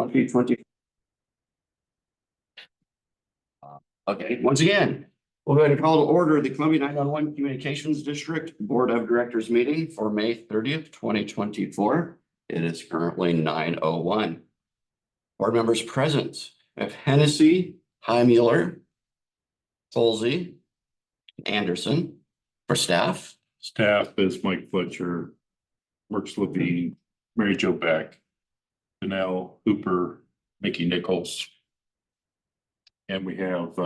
2020. Okay, once again, we'll go ahead and call to order the Columbia 911 Communications District Board of Directors meeting for May 30th, 2024. It is currently 9:01. Board members present, we have Hennessy, Heimler, Folsey, Anderson. For staff, Staff is Mike Fletcher, Works Levine, Mary Jo Beck, Danelle Hooper, Mickey Nichols. And we have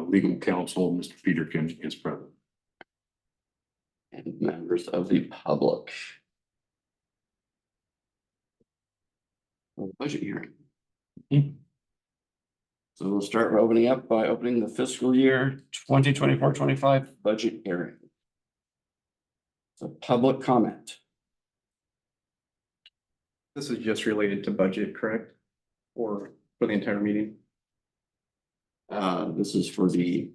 legal counsel, Mr. Peterkin is present. and members of the public. Budget hearing. So we'll start opening up by opening the fiscal year 2024-25 budget hearing. So public comment. This is just related to budget, correct? Or for the entire meeting? This is for the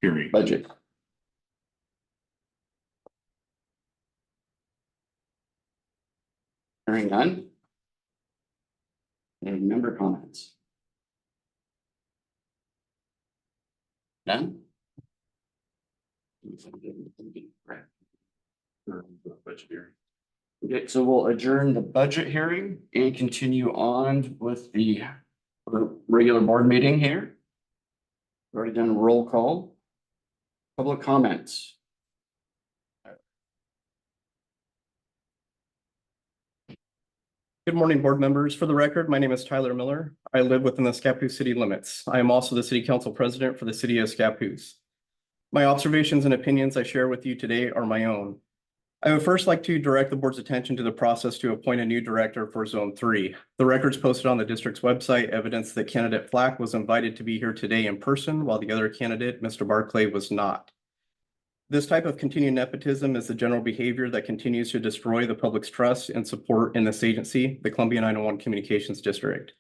Hearing. budget. Hearing none. Any member comments? None? Budget hearing. Okay, so we'll adjourn the budget hearing and continue on with the regular board meeting here. We've already done a roll call. Public comments. Good morning, board members. For the record, my name is Tyler Miller. I live within the Scappoose city limits. I am also the city council president for the city of Scappoose. My observations and opinions I share with you today are my own. I would first like to direct the board's attention to the process to appoint a new director for Zone 3. The records posted on the district's website evidence that candidate Flack was invited to be here today in person, while the other candidate, Mr. Barclay, was not. This type of continued nepotism is the general behavior that continues to destroy the public's trust and support in this agency, the Columbia 911 Communications District.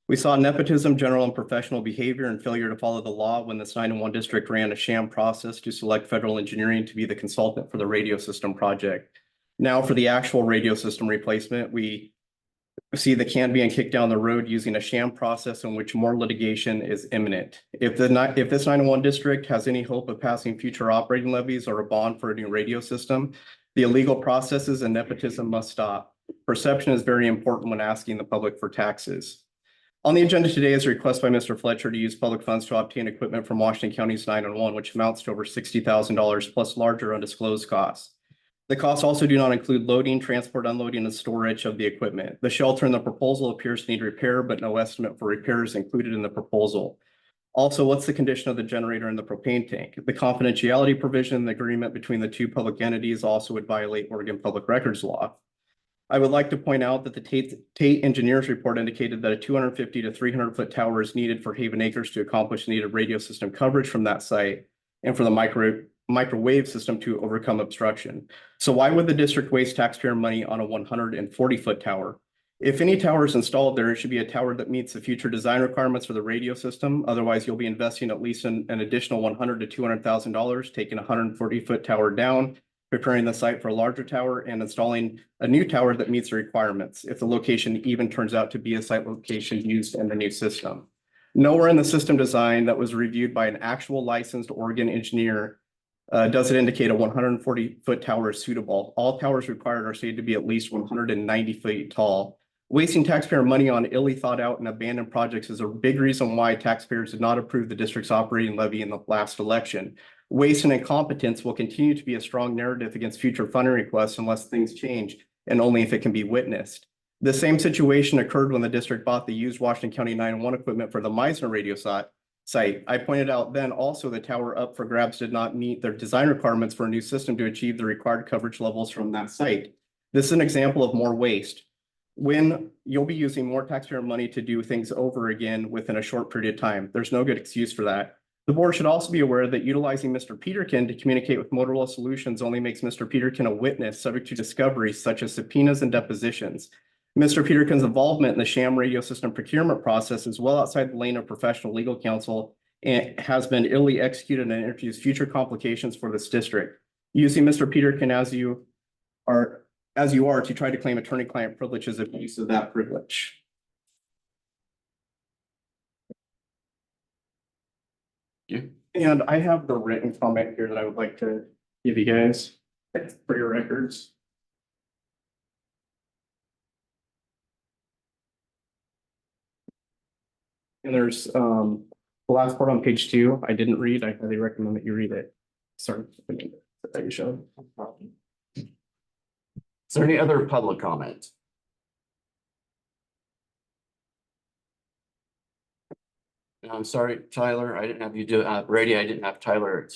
We saw nepotism, general and professional behavior, and failure to follow the law when this 911 district ran a sham process to select Federal Engineering to be the consultant for the radio system project. Now for the actual radio system replacement, we see the can being kicked down the road using a sham process in which more litigation is imminent. If this 911 district has any hope of passing future operating levies or a bond for a new radio system, the illegal processes and nepotism must stop. Perception is very important when asking the public for taxes. On the agenda today is a request by Mr. Fletcher to use public funds to obtain equipment from Washington County's 911, which amounts to over $60,000 plus larger undisclosed costs. The costs also do not include loading, transport, unloading, and storage of the equipment. The shelter in the proposal appears to need repair, but no estimate for repairs included in the proposal. Also, what's the condition of the generator and the propane tank? The confidentiality provision in the agreement between the two public entities also would violate Oregon Public Records Law. I would like to point out that the Tate engineers report indicated that a 250 to 300 foot tower is needed for Haven Acres to accomplish needed radio system coverage from that site and for the microwave system to overcome obstruction. So why would the district waste taxpayer money on a 140 foot tower? If any tower is installed there, it should be a tower that meets the future design requirements for the radio system. Otherwise, you'll be investing at least an additional $100,000 to $200,000, taking a 140 foot tower down, preparing the site for a larger tower, and installing a new tower that meets the requirements, if the location even turns out to be a site location used in the new system. Nowhere in the system design that was reviewed by an actual licensed Oregon engineer does it indicate a 140 foot tower is suitable. All towers required are stated to be at least 190 feet tall. Wasting taxpayer money on illy thought out and abandoned projects is a big reason why taxpayers did not approve the district's operating levy in the last election. Waste and incompetence will continue to be a strong narrative against future funding requests unless things change, and only if it can be witnessed. The same situation occurred when the district bought the used Washington County 911 equipment for the Meisner radio site. I pointed out then also the tower up for grabs did not meet their design requirements for a new system to achieve the required coverage levels from that site. This is an example of more waste. When you'll be using more taxpayer money to do things over again within a short period of time, there's no good excuse for that. The board should also be aware that utilizing Mr. Peterkin to communicate with Motorola Solutions only makes Mr. Peterkin a witness subject to discoveries such as subpoenas and depositions. Mr. Peterkin's involvement in the sham radio system procurement process is well outside the lane of professional legal counsel and has been illy executed and introduced future complications for this district. Using Mr. Peterkin as you are to try to claim attorney-client privilege is abuse of that privilege. you. And I have the written comment here that I would like to give you guys for your records. And there's the last part on page 2, I didn't read. I highly recommend that you read it. Sorry. That you showed. Is there any other public comment? I'm sorry, Tyler, I didn't have you do, Brady, I didn't have Tyler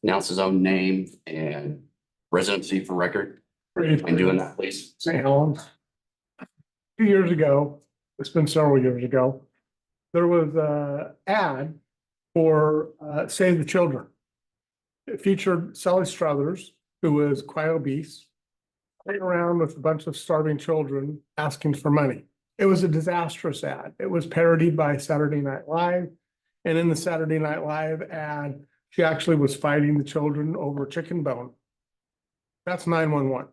announce his own name and residency for record. And doing that, please. St. Helens. 2 years ago, it's been several years ago, there was a ad for Save the Children. It featured Sally Struthers, who was quite obese, playing around with a bunch of starving children asking for money. It was a disastrous ad. It was parodied by Saturday Night Live. And in the Saturday Night Live ad, she actually was fighting the children over chicken bone. That's 911.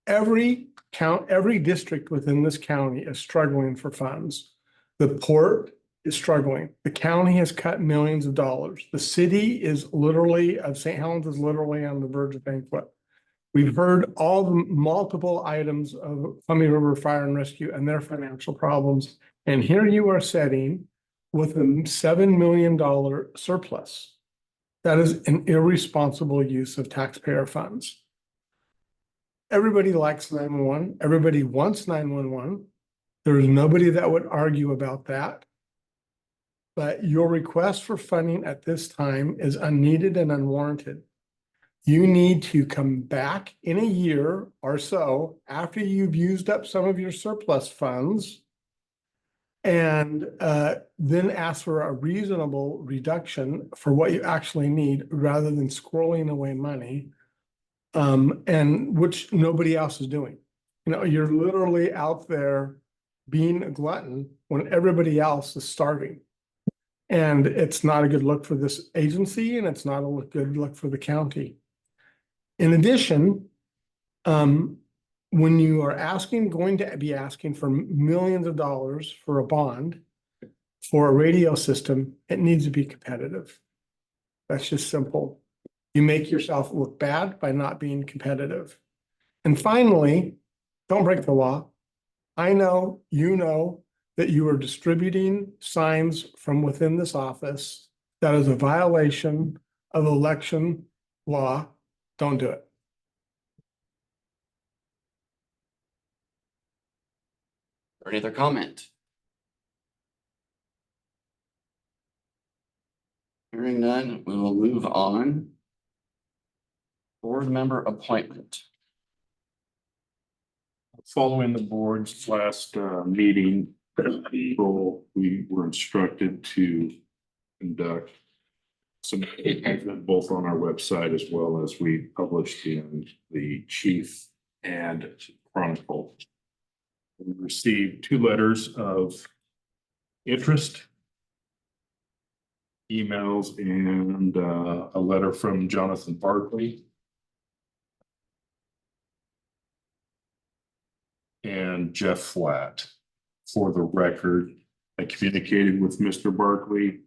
Every district within this county is struggling for funds. The port is struggling. The county has cut millions of dollars. The city of St. Helens is literally on the verge of bankrupt. We've heard all the multiple items of Columbia River Fire and Rescue and their financial problems. And here you are sitting with a $7 million surplus. That is an irresponsible use of taxpayer funds. Everybody likes 911. Everybody wants 911. There is nobody that would argue about that. But your request for funding at this time is unneeded and unwarranted. You need to come back in a year or so after you've used up some of your surplus funds and then ask for a reasonable reduction for what you actually need rather than squirreling away money, and which nobody else is doing. You know, you're literally out there being a glutton when everybody else is starving. And it's not a good look for this agency, and it's not a good look for the county. In addition, when you are going to be asking for millions of dollars for a bond for a radio system, it needs to be competitive. That's just simple. You make yourself look bad by not being competitive. And finally, don't break the law. I know, you know, that you are distributing signs from within this office. That is a violation of election law. Don't do it. Or any other comment? Hearing none, we will move on. Board member appointment. Following the board's last meeting, we were instructed to conduct some both on our website as well as we published in the Chief and Chronicle. We received 2 letters of interest, emails, and a letter from Jonathan Barkley and Jeff Flatt. For the record, I communicated with Mr. Barkley,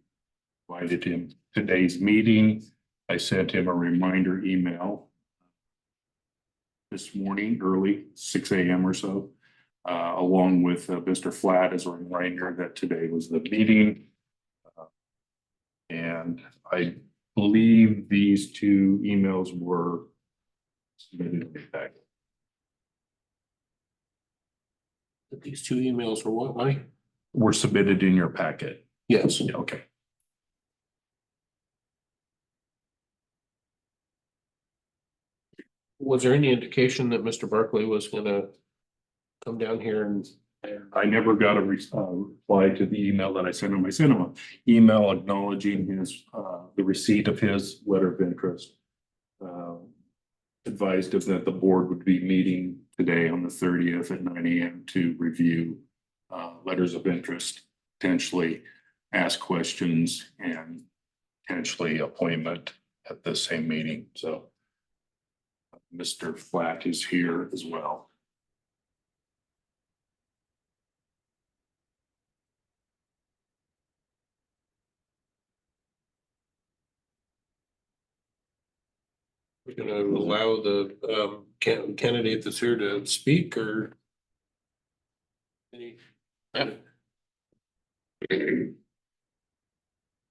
invited him to today's meeting. I sent him a reminder email this morning, early 6 a.m. or so, along with Mr. Flatt as a reminder that today was the meeting. And I believe these 2 emails were submitted in the packet. These 2 emails were what, Mike? Were submitted in your packet. Yes. Yeah, okay. Was there any indication that Mr. Barkley was gonna come down here and? I never got a reply to the email that I sent him. I sent him an email acknowledging his the receipt of his letter of interest. Advised us that the board would be meeting today on the 30th at 9 a.m. to review letters of interest, potentially ask questions, and potentially appointment at the same meeting. So Mr. Flatt is here as well. We're gonna allow the candidate that's here to speak or? Any?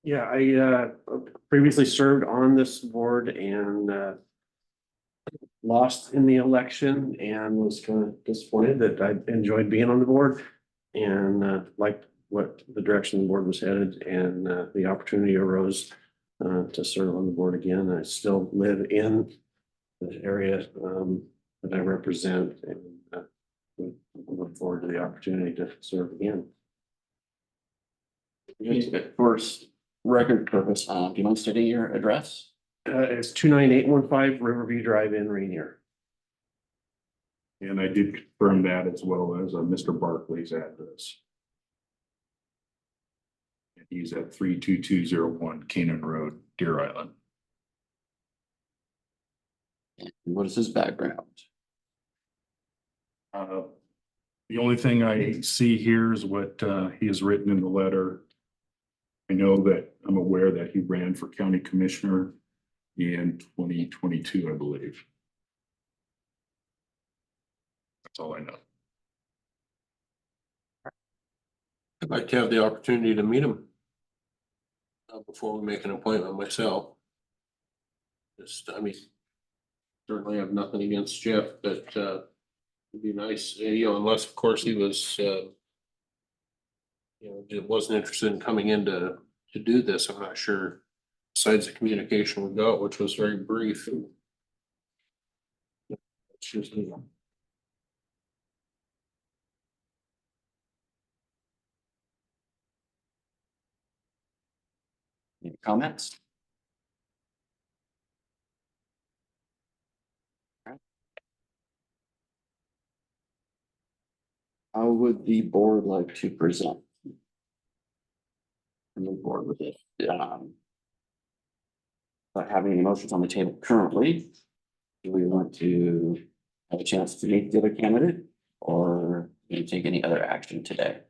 Yeah, I previously served on this board and lost in the election and was kind of disappointed that I enjoyed being on the board and liked what the direction the board was headed and the opportunity arose to serve on the board again. I still live in the area that I represent and look forward to the opportunity to serve again. For record purpose, do you mind stating your address? It's 29815 Riverview Drive in Rainier. And I did confirm that as well as Mr. Barkley's address. And he's at 32201 Canaan Road, Deer Island. And what is his background? The only thing I see here is what he has written in the letter. I know that I'm aware that he ran for county commissioner in 2022, I believe. That's all I know. I'd like to have the opportunity to meet him. Before we make an appointment myself. Just, I mean. Certainly have nothing against Jeff, but it'd be nice, you know, unless of course he was. Wasn't interested in coming in to do this. I'm not sure. Besides the communication we got, which was very brief. It's just, you know. Any comments? How would the board like to present? And move forward with it. But having any motions on the table currently, do we want to have a chance to meet the other candidate or do you take any other action today?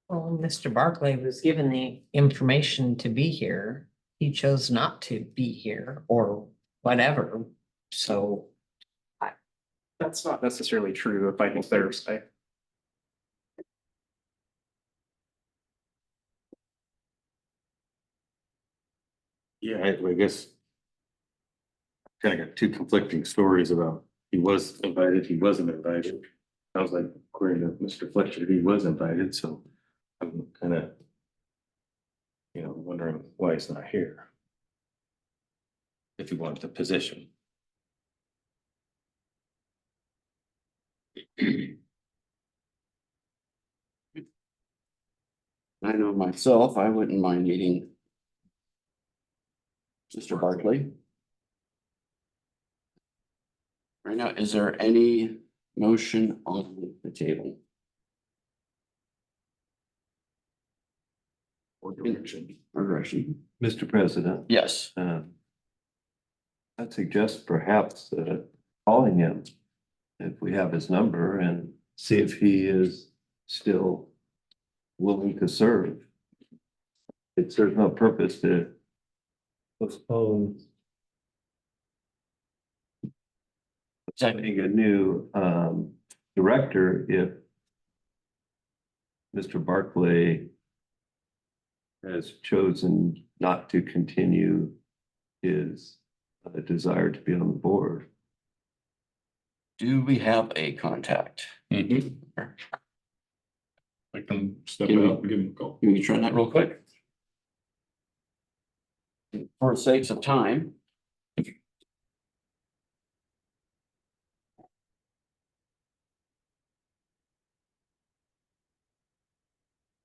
Well, Mr. Barclay was given the information to be here. He chose not to be here or whatever, so. That's not necessarily true if I can clarify. Yeah, I guess. Kind of got two conflicting stories about he was invited, he wasn't invited. Sounds like according to Mr. Fletcher, he was invited, so I'm kind of. Wondering why he's not here. If he wants the position. I know myself, I wouldn't mind meeting Mr. Barkley. Right now, is there any motion on the table? Or direction. Or direction? Mr. President, Yes. I'd suggest perhaps calling him if we have his number and see if he is still willing to serve. It serves no purpose to postpone having a new director if Mr. Barclay has chosen not to continue his desire to be on the board. Do we have a contact? I can step Give me- out and give him a call. Can you try that real quick? For the sakes of time.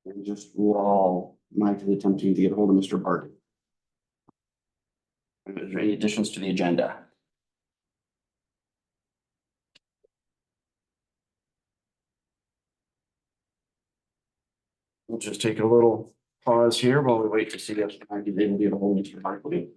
And just we're all mindfully attempting to get a hold of Mr. Barton. Is there any additions to the agenda? We'll just take a little pause here while we wait to see if I can able to get a hold of Mr. Barkley.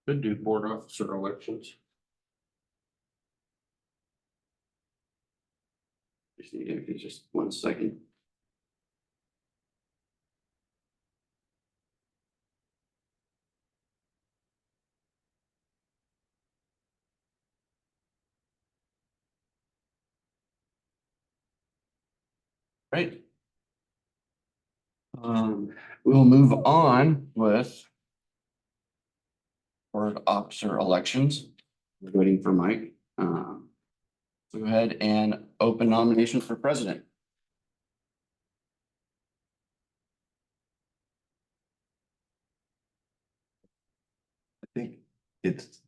Could do board officer elections. Just 1 second. Right. We'll move on with board officer elections. We're waiting for Mike. Go ahead and open nominations for president. I think it's,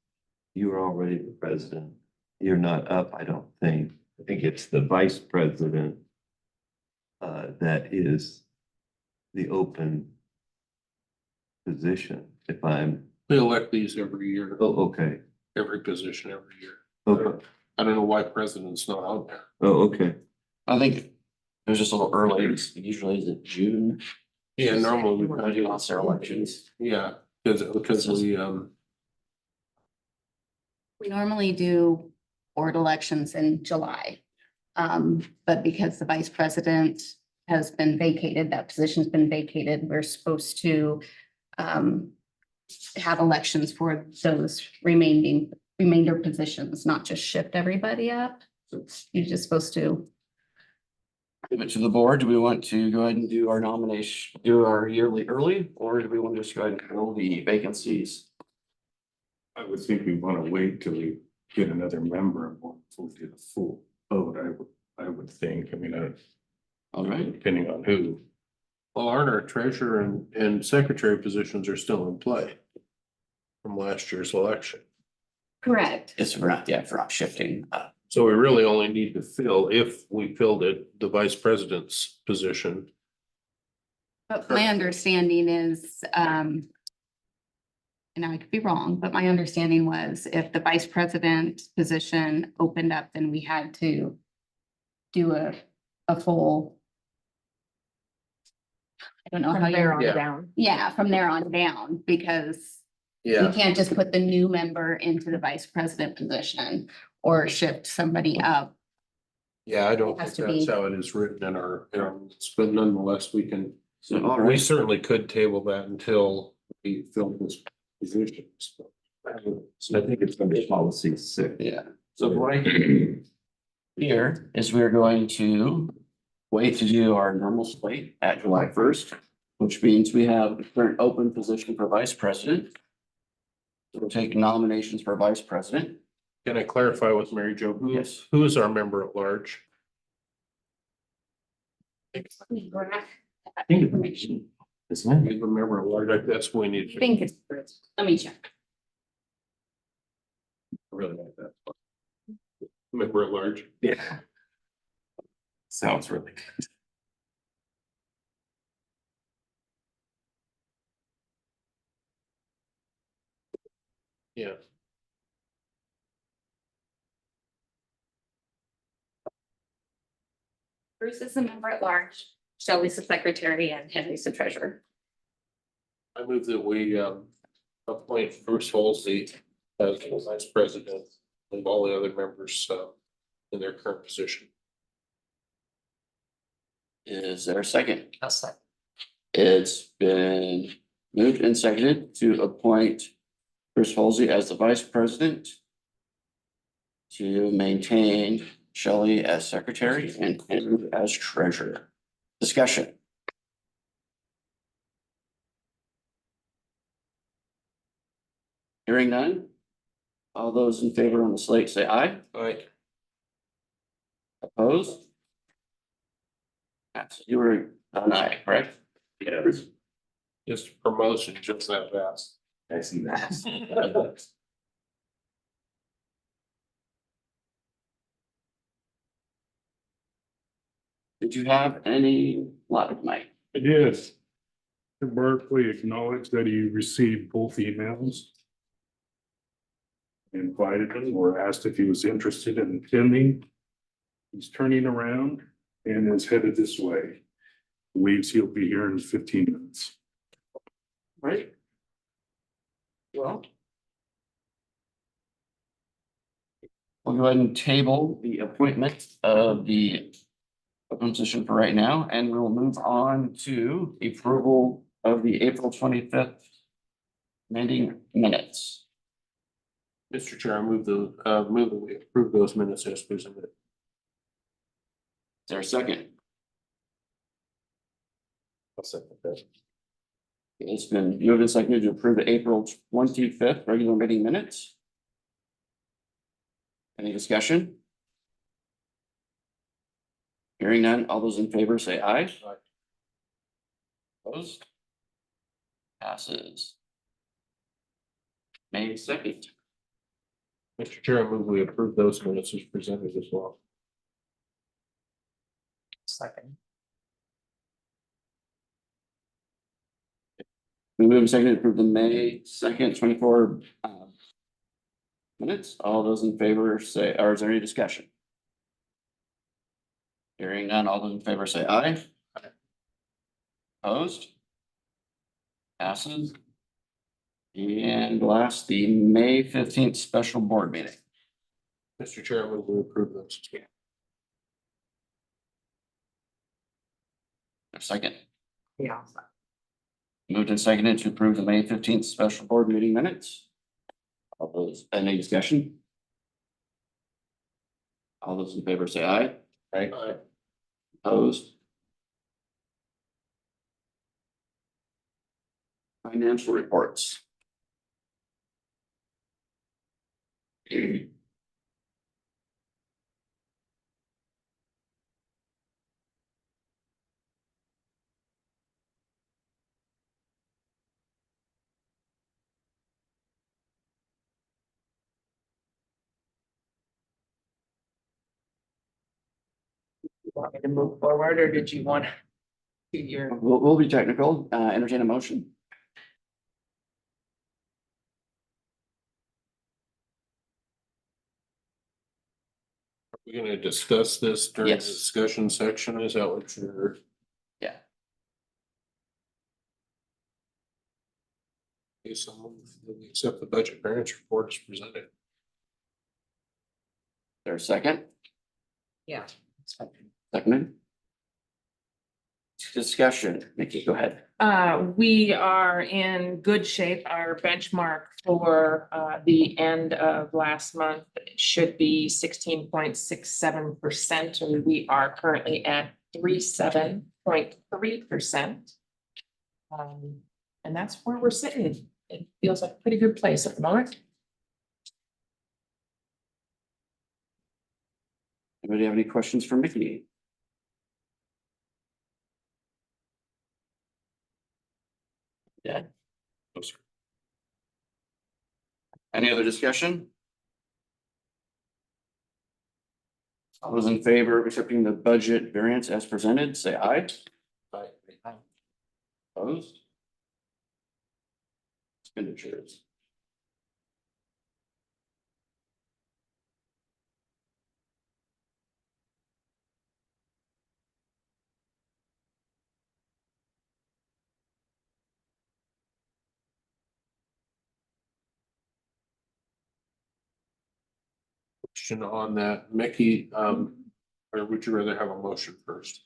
you're already the president. You're not up, I don't think. I think it's the vice president that is the open position, if I'm, We elect these every year, oh, okay. every position every year. Okay. I don't know why president's not out there. Oh, okay. I think it was just a little early. Usually is it June? Yeah, normally We're we, gonna do officer elections. yeah, because we, We normally do board elections in July. But because the vice president has been vacated, that position's been vacated, we're supposed to have elections for those remainder positions, not just shift everybody up. You're just supposed to. Give it to the board. Do we want to go ahead and do our nomination, do our yearly early, or do we want to just go ahead and fill the vacancies? I would think we want to wait till we get another member and we'll do the full vote. I would think, I mean, All right, depending on who. well, aren't our treasurer and secretary positions are still in play from last year's election. Correct. yes, we're not, yeah, we're not shifting. So we really only need to fill, if we filled it, the vice president's position. But my understanding is, and I could be wrong, but my understanding was if the vice president position opened up, then we had to do a full. I don't know how From there on you, Yeah. down. yeah, from there on down, because we can't just put the new member into the vice president position or shift somebody up. Yeah, I don't Has think to that's be. how it is written in our, but nonetheless, we can, So, all we right, certainly could table that until we fill this position. So I think it's gonna be policy 6. yeah. So what I can do here is we're going to wait to do our normal slate at July 1st, which means we have the current open position for vice president. We'll take nominations for vice president. Can I clarify with Mary Jo, Yes. who is our member at large? I Isn't it? We have a member at large, that's what we need. to think it's, let me check. Really like that. Member at large. Yeah. Sounds really good. Yeah. Bruce is a member at large, Shelley's the secretary, and Henry's the treasurer. I move that we appoint Bruce Holsey as the vice president and all the other members in their current position. Is there a second? I'll say. It's been moved and seconded to appoint Chris Halsey as the vice president, to maintain Shelley as secretary and Henry as treasurer. Discussion. Hearing none. All those in favor on the slate say aye. Aye. Opposed? You were an aye, correct? Yes. Just promotion, just that fast. I see that. Did you have any luck, Mike? I did. Mr. Barkley acknowledged that he received both emails. Invited him or asked if he was interested in attending. He's turning around and is headed this way. Believes he'll be here in 15 minutes. Right. Well, we'll go ahead and table the appointment of the open position for right now, and we will move on to approval of the April 25th meeting minutes. Mr. Chair, I move that we approve those minutes as presented. Is there a second? I'll second that. It's been moved and seconded to approve the April 25th regular meeting minutes. Any discussion? Hearing none, all those in favor say aye. Aye. Opposed? Passes. May 2nd. Mr. Chair, I move we approve those minutes as presented as well. Second. We move and seconded to approve the May 2nd, 24 minutes. All those in favor say, or is there any discussion? Hearing none, all those in favor say aye. Opposed? Passes. And last, the May 15th special board meeting. Mr. Chair, I move we approve those. as well. A second. Yeah. Moved and seconded to approve the May 15th special board meeting minutes. All those, any discussion? All those in favor say aye. Aye. Opposed? Financial reports. Want me to move forward, or did you want to do your? We'll be technical, entertain a motion. We're gonna discuss this during the Yes. discussion section, is that what you're? Yeah. Okay, so we accept the budget variance report as presented. There's a second, Yeah. seconded. Discussion, Nikki, go ahead. We are in good shape. Our benchmark for the end of last month should be 16.67%, and we are currently at 37.3%. And that's where we're sitting. It feels like a pretty good place at the moment. Anybody have any questions for Mickey? Yeah. Any other discussion? All those in favor of accepting the budget variance as presented, say aye. Aye. Opposed? Expenditures. Question on that, Mickey, or would you rather have a motion first?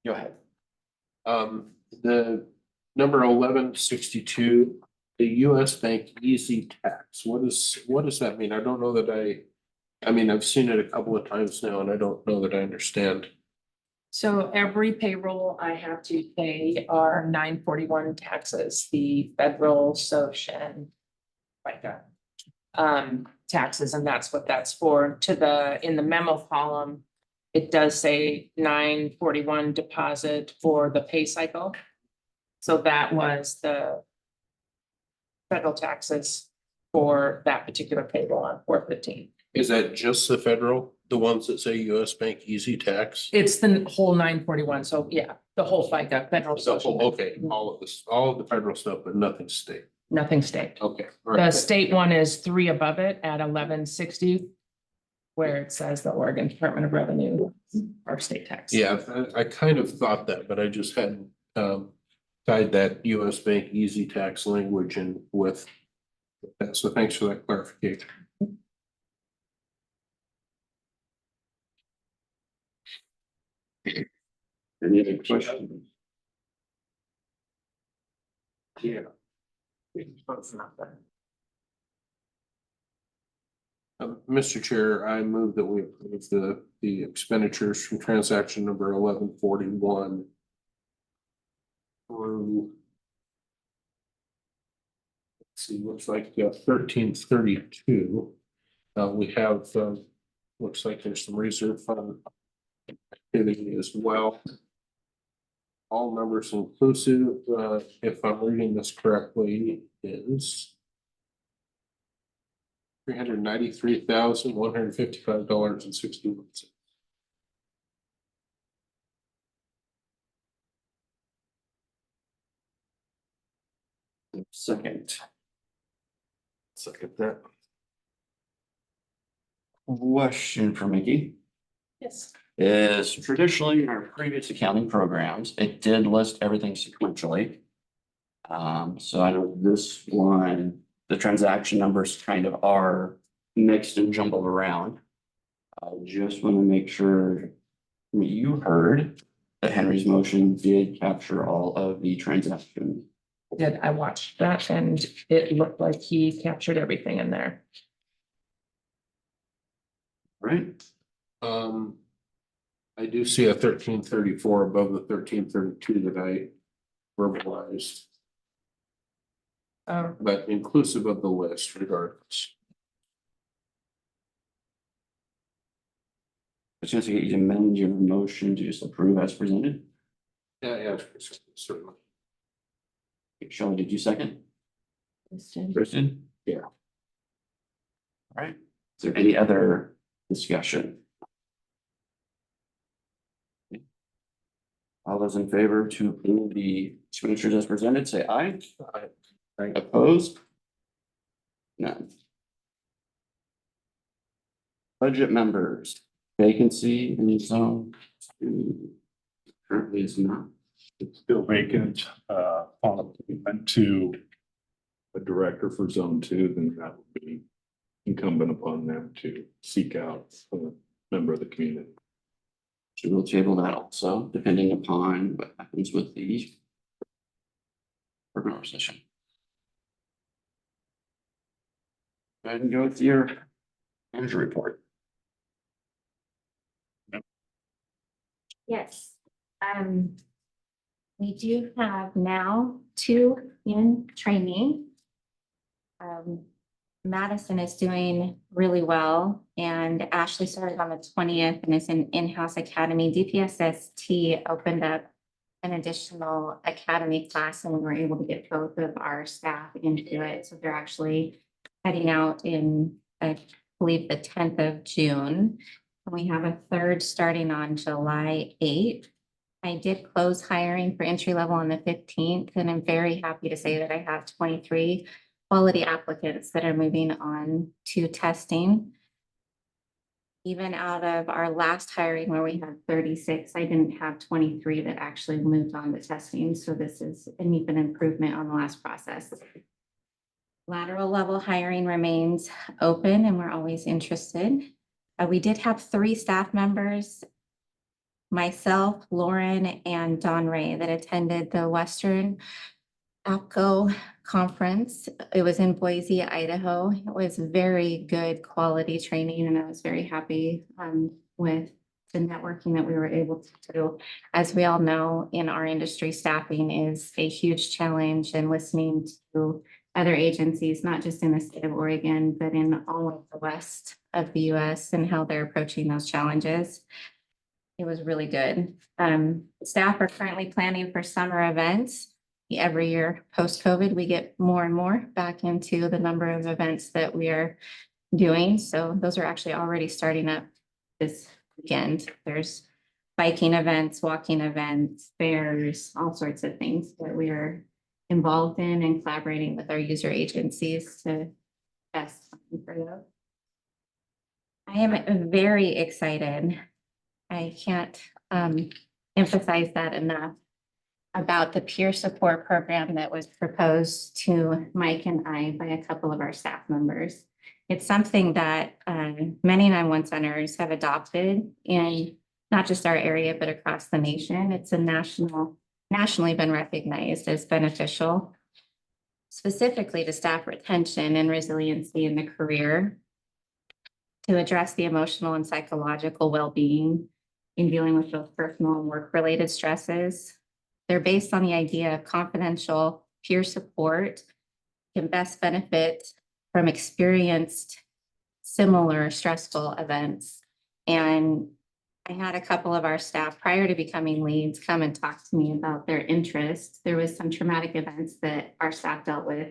Go ahead. The number 1162, the US Bank Easy Tax, what does that mean? I don't know that I mean, I've seen it a couple of times now and I don't know that I understand. So every payroll I have to pay are 941 taxes, the federal, social, and FICA taxes, and that's what that's for. In the memo column, it does say 941 deposit for the pay cycle. So that was the federal taxes for that particular payroll on 4/15. Is that just the federal, the ones that say US Bank Easy Tax? It's the whole 941, so yeah, the whole FICA, federal, The social, whole- Okay, all of this, all of the federal stuff, but nothing state. nothing state. Okay. all The right. state one is 3 above it at 1160. Where it says the Oregon Department of Revenue or state tax. Yeah, I kind of thought that, but I just hadn't tied that US Bank Easy Tax language in with that. So thanks for that clarification. Any other questions? Yeah. Mr. Chair, I move that we approve the expenditures from transaction number 1141 through. Let's see, looks like 1332. We have, looks like there's some reserve fund activity as well. All numbers inclusive, if I'm reading this correctly, is $393,155.61. Second. Second that. Question for Mickey. Yes. Is traditionally in our previous accounting programs, it did list everything sequentially. So I know this one, the transaction numbers kind of are mixed and jumbled around. I just want to make sure you heard that Henry's motion did capture all of the transactions. Did, I watched that and it looked like he captured everything in there. Right? I do see a 1334 above the 1332 that I verbalized, but inclusive of the list regardless. I was going to get you to amend your motion to just approve as presented. Yeah, certainly. Shelley, did you second? Kristen? Yeah. All right. Is there any other discussion? All those in favor to approve the expenditures as presented, say aye. Aye. Opposed? None. Budget members, vacancy in zone two currently is not. It's still vacant, on appointment to a director for zone 2, then that would be incumbent upon them to seek out a member of the community. So we'll table that also, depending upon what happens with the program session. Go ahead and go with your manager report. Yes, we do have now 2 in training. Madison is doing really well and Ashley started on the 20th and is an in-house academy. DPSST opened up an additional academy class and we were able to get both of our staff into it. So they're actually heading out in, I believe, the 10th of June. And we have a 3rd starting on July 8th. I did close hiring for entry level on the 15th, and I'm very happy to say that I have 23 quality applicants that are moving on to testing. Even out of our last hiring where we had 36, I didn't have 23 that actually moved on to testing. So this is an even improvement on the last process. Lateral level hiring remains open and we're always interested. We did have 3 staff members, myself, Lauren, and Don Ray, that attended the Western APCO conference. It was in Boise, Idaho. It was very good quality training and I was very happy with the networking that we were able to do. As we all know, in our industry, staffing is a huge challenge, and listening to other agencies, not just in the state of Oregon, but in all of the west of the US and how they're approaching those challenges. It was really good. Staff are currently planning for summer events. Every year post-COVID, we get more and more back into the number of events that we are doing. So those are actually already starting up this weekend. There's biking events, walking events, fairs, all sorts of things that we are involved in and collaborating with our user agencies to test for those. I am very excited. I can't emphasize that enough about the peer support program that was proposed to Mike and I by a couple of our staff members. It's something that many 911 centers have adopted in not just our area, but across the nation. It's a nationally been recognized as beneficial, specifically to staff retention and resiliency in the career, to address the emotional and psychological well-being in dealing with both personal and work-related stresses. They're based on the idea of confidential peer support can best benefit from experienced similar stressful events. And I had a couple of our staff prior to becoming leads come and talk to me about their interest. There was some traumatic events that our staff dealt with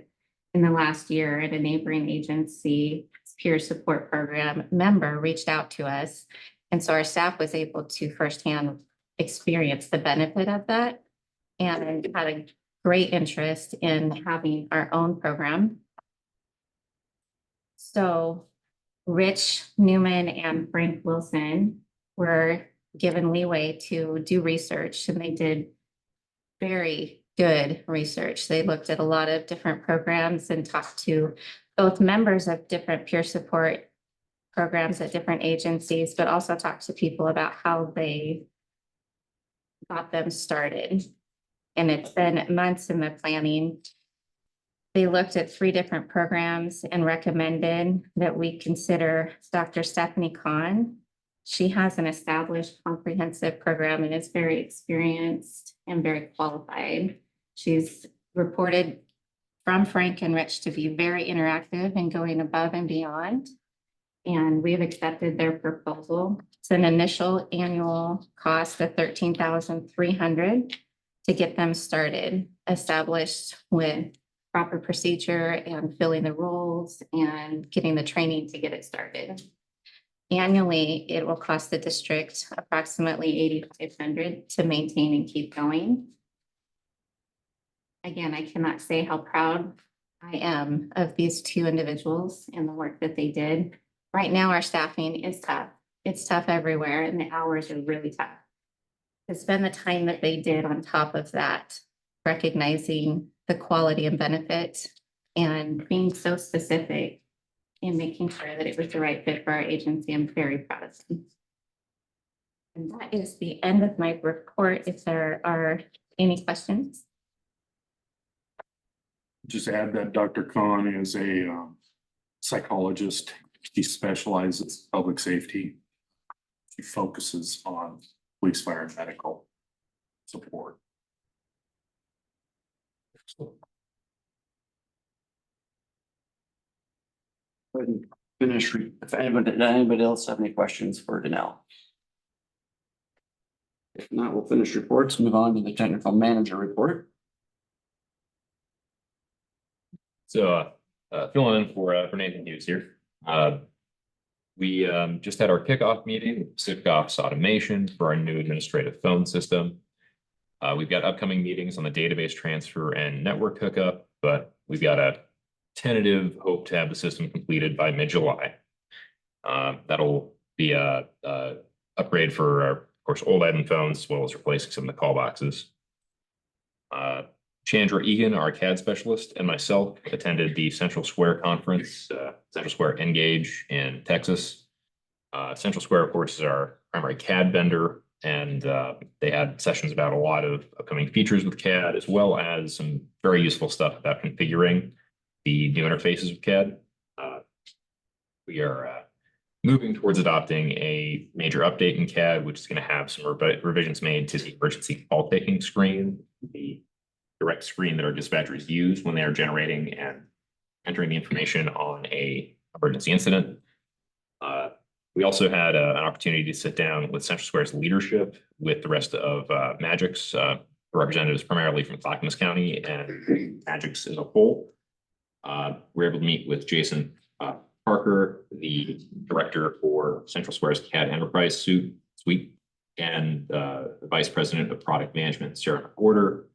in the last year at a neighboring agency peer support program member reached out to us. And so our staff was able to firsthand experience the benefit of that and had a great interest in having our own program. So Rich Newman and Frank Wilson were given leeway to do research, and they did very good research. They looked at a lot of different programs and talked to both members of different peer support programs at different agencies, but also talked to people about how they got them started. And it's been months in the planning. They looked at 3 different programs and recommended that we consider Dr. Stephanie Kahn. She has an established comprehensive program and is very experienced and very qualified. She's reported from Frank and Rich to be very interactive and going above and beyond. And we've accepted their proposal. It's an initial annual cost of $13,300 to get them started, established with proper procedure and filling the roles and getting the training to get it started. Annually, it will cost the district approximately $8,500 to maintain and keep going. Again, I cannot say how proud I am of these 2 individuals and the work that they did. Right now, our staffing is tough. It's tough everywhere, and the hours are really tough. To spend the time that they did on top of that, recognizing the quality and benefit and being so specific in making sure that it was the right fit for our agency, I'm very proud of them. And that is the end of my report. If there are any questions. Just add that Dr. Khan is a psychologist. She specializes in public safety. She focuses on police, fire, and medical support. Go ahead and finish. If anybody else have any questions for Danelle? If not, we'll finish reports, move on to the technical manager report. So filling in for Nathan Hughes here. We just had our kickoff meeting, Pacific Office Automation for our new administrative phone system. We've got upcoming meetings on the database transfer and network hookup, but we've got a tentative hope to have the system completed by mid-July. That'll be a upgrade for our, of course, old admin phones, as well as replacing some of the call boxes. Chandra Egan, our CAD specialist, and myself attended the Central Square conference, Central Square Engage in Texas. Central Square, of course, is our primary CAD vendor, and they had sessions about a lot of upcoming features with CAD, as well as some very useful stuff about configuring the new interfaces with CAD. We are moving towards adopting a major update in CAD, which is going to have some revisions made to the emergency call taking screen, the direct screen that our dispatchers use when they are generating and entering the information on a emergency incident. We also had an opportunity to sit down with Central Square's leadership with the rest of Magix, representatives primarily from Clackamas County and Magix as a whole. We were able to meet with Jason Parker, the director for Central Square's CAD Enterprise Suite, and the vice president of product management, Sarah McWhorter.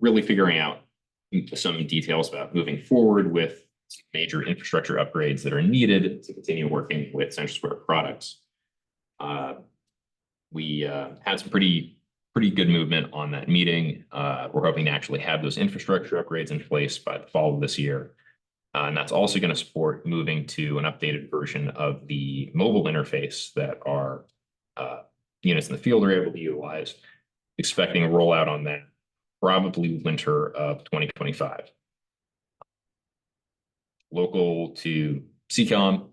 Really figuring out some details about moving forward with major infrastructure upgrades that are needed to continue working with Central Square products. We had some pretty good movement on that meeting. We're hoping to actually have those infrastructure upgrades in place by the fall of this year. And that's also going to support moving to an updated version of the mobile interface that our units in the field are able to utilize. Expecting a rollout on that probably winter of 2025. Local to CCOM,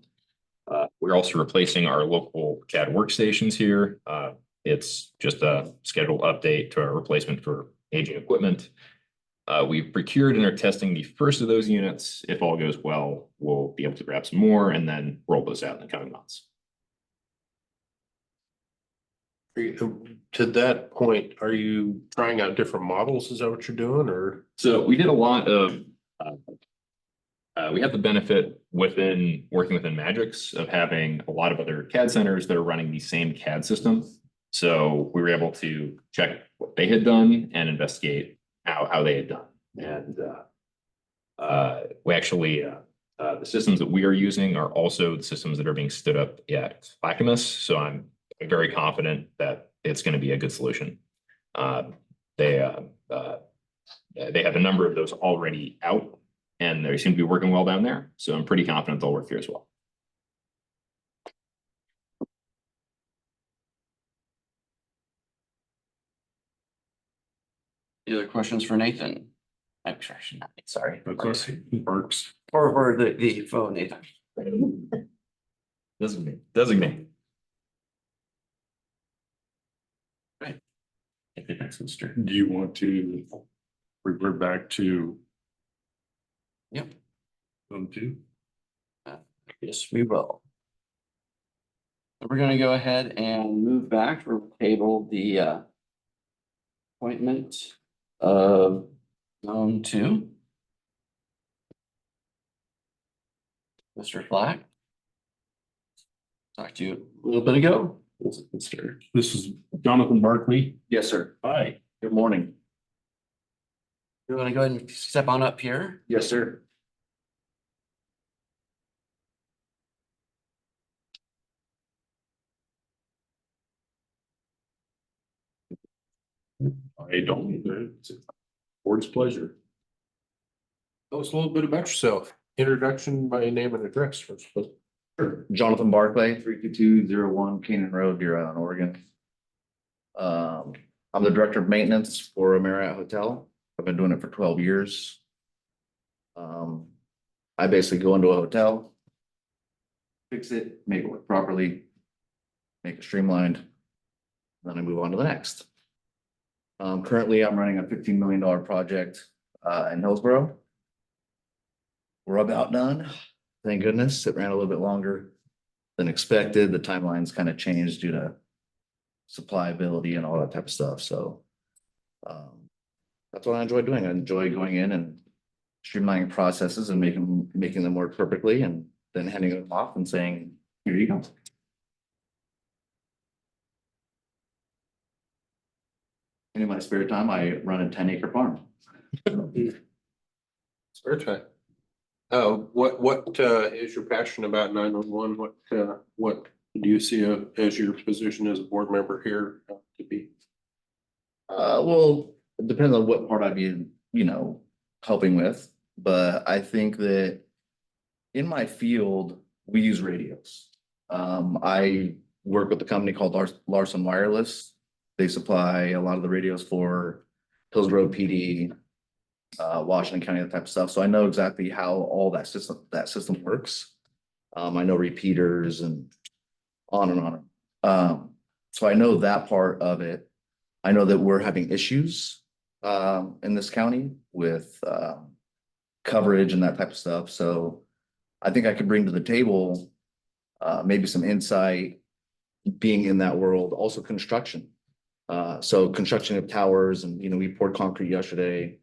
we're also replacing our local CAD workstations here. It's just a scheduled update to our replacement for aging equipment. We've procured and are testing the first of those units. If all goes well, we'll be able to grab some more and then roll those out in the coming months. To that point, are you trying out different models? Is that what you're doing, or? So we did a lot of, we have the benefit within working within Magix of having a lot of other CAD centers that are running the same CAD system. So we were able to check what they had done and investigate how they had done. And we actually, the systems that we are using are also the systems that are being stood up at Clackamas. So I'm very confident that it's going to be a good solution. They have a number of those already out, and they seem to be working well down there. So I'm pretty confident they'll work here as well. Any other questions for Nathan? I'm sorry. Barks. Or the phone, Nathan. Designate. Right. I think that's Mr. Do you want to revert back to? Yep. Two? Yes, we will. So we're gonna go ahead and move back or table the appointment of Zone 2. Mr. Black. Talked to you a little bit ago. Mr. This is Jonathan Barkley. Yes, sir. Hi. Good morning. You wanna go ahead and step on up here? Yes, sir. I don't, it's board's pleasure. Tell us a little bit about yourself. Introduction by name and address first, please. Jonathan Barclay, 32201 Canaan Road, Deer Island, Oregon. I'm the director of maintenance for a Marriott Hotel. I've been doing it for 12 years. I basically go into a hotel, fix it, make it work properly, make it streamlined, then I move on to the next. Currently, I'm running a $15 million project in Hillsborough. We're about done. Thank goodness. It ran a little bit longer than expected. The timelines kind of changed due to supply ability and all that type of stuff. So that's what I enjoy doing. I enjoy going in and streamlining processes and making them work perfectly and then handing them off and saying, here you go. In my spare time, I run a 10-acre farm. Spare time. What is your passion about 911? What do you see as your position as a board member here to be? Well, it depends on what part I'd be, helping with, but I think that in my field, we use radios. I work with a company called Larson Wireless. They supply a lot of the radios for Hillsborough PD, Washington County, that type of stuff. So I know exactly how all that system works. I know repeaters and on and on. So I know that part of it. I know that we're having issues in this county with coverage and that type of stuff. So I think I could bring to the table maybe some insight being in that world, also construction. So construction of towers and, we poured concrete yesterday.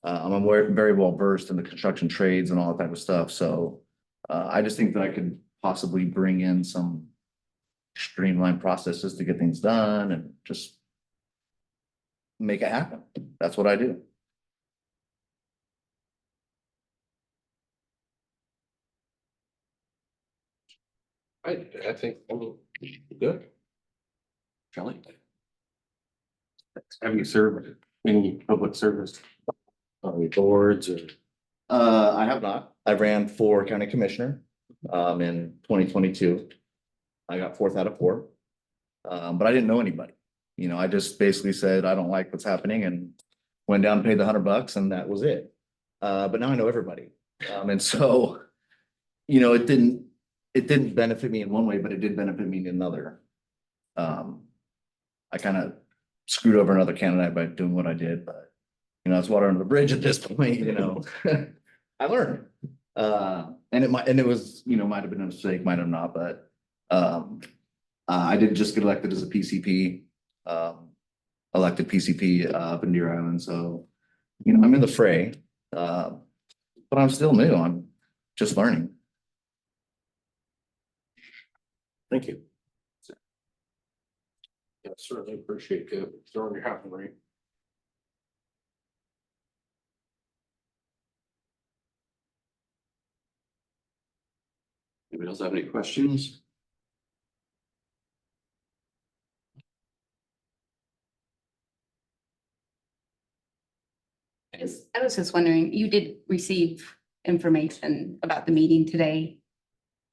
I'm very well versed in the construction trades and all that type of stuff. So I just think that I could possibly bring in some streamlined processes to get things done and just make it happen. That's what I do. I think, good. Shelley? Have you served any public service? Boards or? I have not. I ran for county commissioner in 2022. I got 4th out of 4. But I didn't know anybody. You know, I just basically said, I don't like what's happening and went down and paid the $100 and that was it. But now I know everybody. And so, you know, it didn't benefit me in one way, but it did benefit me in another. I kind of screwed over another candidate by doing what I did, but you know, it's water under the bridge at this point, you know. I learned. And it was, you know, might have been a mistake, might have not, but I did just get elected as a PCP, elected PCP up in Deer Island, so you know, I'm in the fray. But I'm still new. I'm just learning. Thank you. Yeah, certainly appreciate you throwing your hat in the ring. Anybody else have any questions? I was just wondering, you did receive information about the meeting today.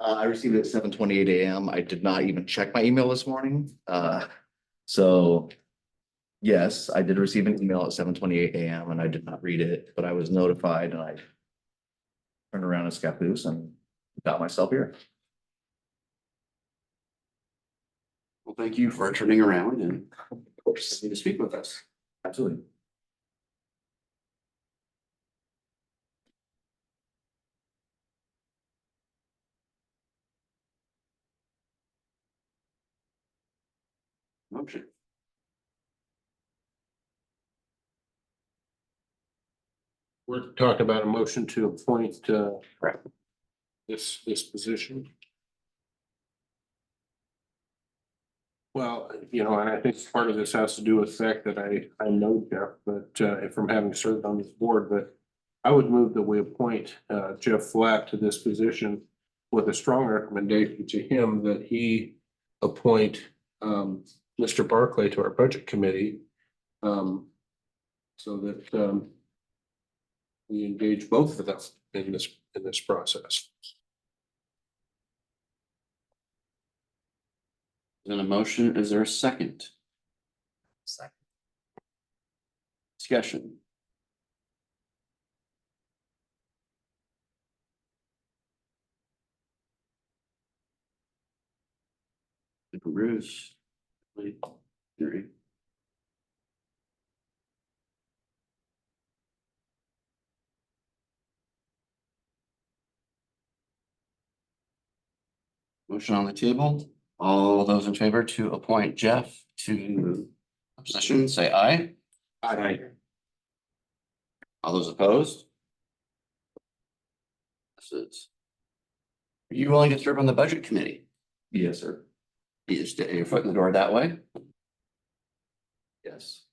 I received it at 7:28 a.m. I did not even check my email this morning. So yes, I did receive an email at 7:28 a.m. and I did not read it, but I was notified and I turned around at Scappoose and got myself here. Well, thank you for turning around and of course, to speak with us. Absolutely. Motion. We're talking about a motion to appoint Correct. this position. Well, you know, and I think part of this has to do with the fact that I know Jeff, but from having served on this board, but I would move that we appoint Jeff Flatt to this position with a strong recommendation to him that he appoint Mr. Barclay to our budget committee. So that we engage both of them in this process. Then a motion, is there a second? Second. Discussion. Bruce. Henry. Motion on the table. All those in favor to appoint Jeff to a position, say aye. Aye. All those opposed? This is. Are you willing to serve on the budget committee? Yes, sir. You just get your foot in the door that way? Yes.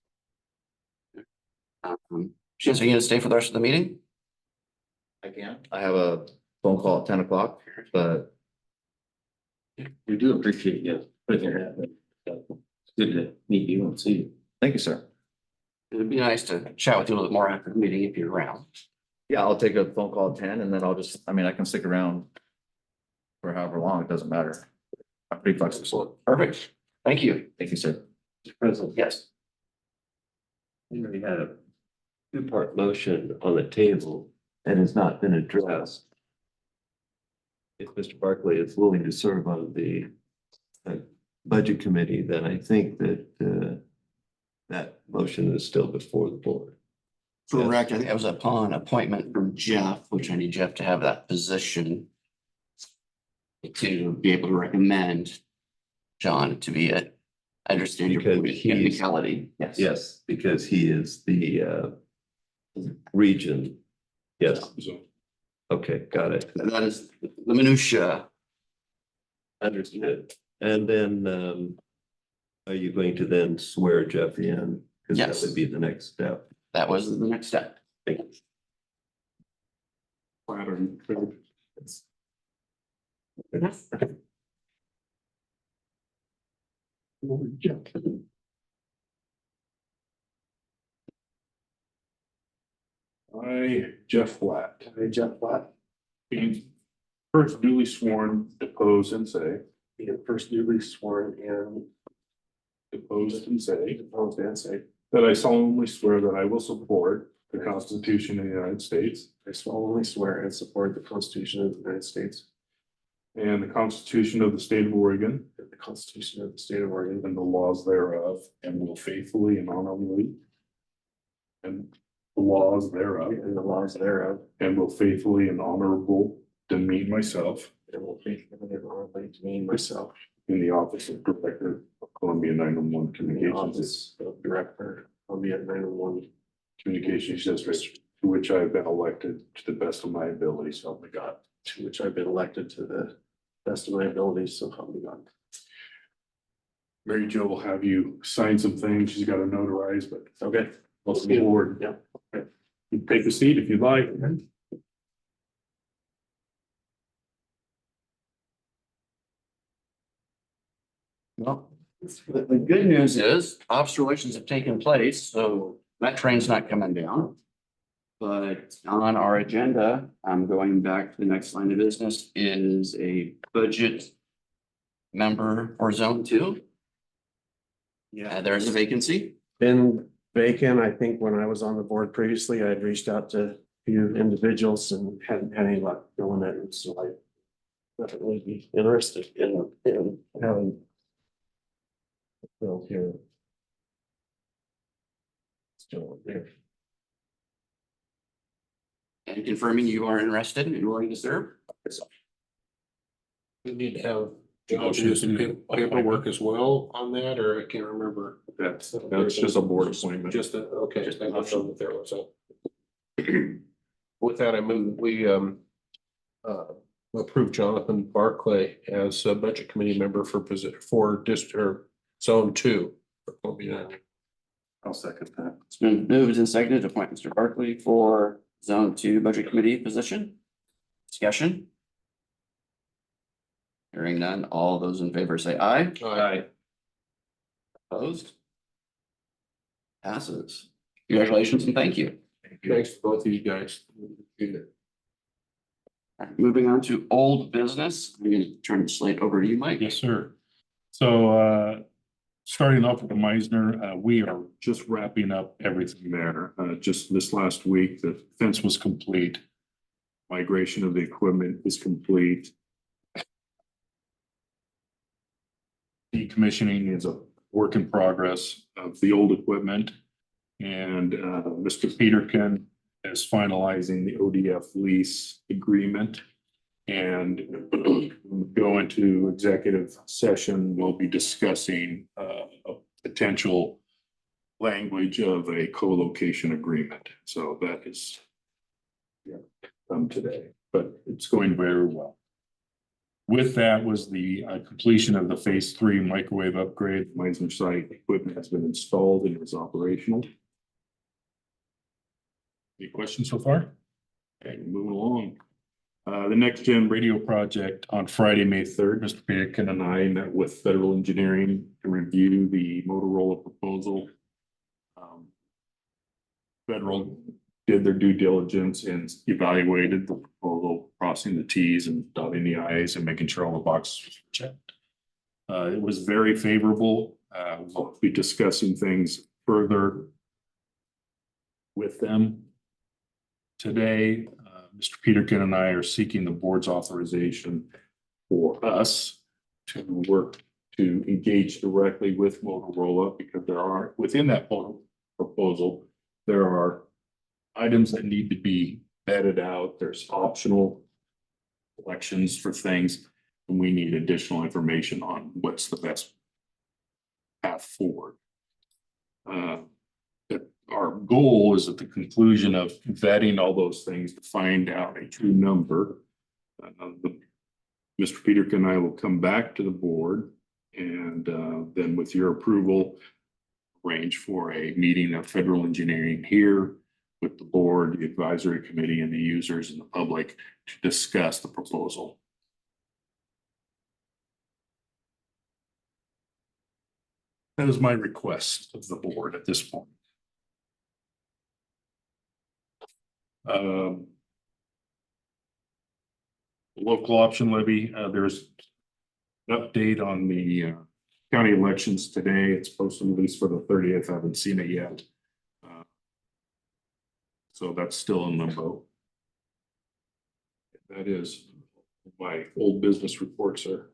Chance, are you gonna stay for the rest of the meeting? I can. I have a phone call at 10 o'clock, but We do appreciate you putting your hat in. It's good to meet you and see you. thank you, sir. It'd be nice to chat with you a little bit more after the meeting if you're around. Yeah, I'll take a phone call at 10 and then I'll just, I mean, I can stick around for however long, it doesn't matter. I'm pretty flexible. Perfect. Thank you. Thank you, sir. Mr. President, Yes. we already had a two-part motion on the table and has not been addressed. If Mr. Barclay is willing to serve on the budget committee, then I think that that motion is still before the board. Correct. I think that was upon appointment from Jeff, which I need Jeff to have that position. To be able to recommend John to be a, I understand your Because he's- technicality. Yes. Yes, because he is the region. Yes, So okay, got it. That is the minutia. Understood. And then are you going to then swear Jeff in? Because Yes. that would be the next step. That was the next step. Thank you. flattering. I, Jeff Flatt. Jeff Flatt, Being first duly sworn, depose and say being first duly sworn in deposed and say Deposed and say, that I solemnly swear that I will support the Constitution of the United States I solemnly swear and support the Constitution of the United States and the Constitution of the State of Oregon and the Constitution of the State of Oregon and the laws thereof, and will faithfully and honorably and the laws thereof, and the laws thereof, and will faithfully and honorable demean myself and will faithfully and honorably demean myself in the office of Director of Columbia 911 in the Communications, office of Director, Columbia 911, Communications District, to which I have been elected to the best of my ability, so help me God. to which I've been elected to the best of my abilities, so help me God. Mary Jo will have you sign some things. She's got to notarize, but Okay. welcome aboard. Yeah. Okay. You take a seat if you'd like. Well, the good news is observations have taken place, so that train's not coming down. But on our agenda, I'm going back to the next line of business is a budget member for zone 2. Yeah, there's a vacancy. Been vacant. I think when I was on the board previously, I had reached out to a few individuals and hadn't had any luck filling it, so I definitely be interested in having filled here. Still there. And confirming you are interested and willing to serve. We need to have John do some paperwork as well on that, or I can't remember. That's just a board appointment. Just a, okay, just a motion that there was a. With that, I move, we approve Jonathan Barclay as a budget committee member for district or zone 2. For Columbia. I'll second that. It's been moved and seconded to appoint Mr. Barkley for zone 2 budget committee position. Discussion. Hearing none, all those in favor say aye. Aye. Opposed? Passes. Congratulations and thank you. Thanks to both of you guys. Moving on to old business, I'm gonna turn the slate over to you, Mike. Yes, sir. So starting off with the Meisner, we are just wrapping up everything there. Just this last week, the fence was complete. Migration of the equipment is complete. Decommissioning is a work in progress of the old equipment. And Mr. Peterkin is finalizing the ODF lease agreement. And go into executive session, we'll be discussing a potential language of a co-location agreement. So that is today, but it's going very well. With that was the completion of the phase 3 microwave upgrade. Meisner site equipment has been installed and is operational. Any questions so far? Okay, moving along. The next gen radio project on Friday, May 3rd, Mr. Peterkin and I met with Federal Engineering to review the Motorola proposal. Federal did their due diligence and evaluated the proposal, crossing the Ts and dotting the Is and making sure all the boxes were checked. It was very favorable. We'll be discussing things further with them. Today, Mr. Peterkin and I are seeking the board's authorization for us to work to engage directly with Motorola, because there are, within that proposal, there are items that need to be vetted out. There's optional elections for things, and we need additional information on what's the best path forward. Our goal is at the conclusion of vetting all those things to find out a true number. Mr. Peterkin and I will come back to the board and then with your approval, arrange for a meeting of Federal Engineering here with the board, the advisory committee, and the users and the public to discuss the proposal. That is my request of the board at this point. Local option levy, there's an update on the county elections today. It's posted at least for the 30th. I haven't seen it yet. So that's still in limbo. That is my old business reports are.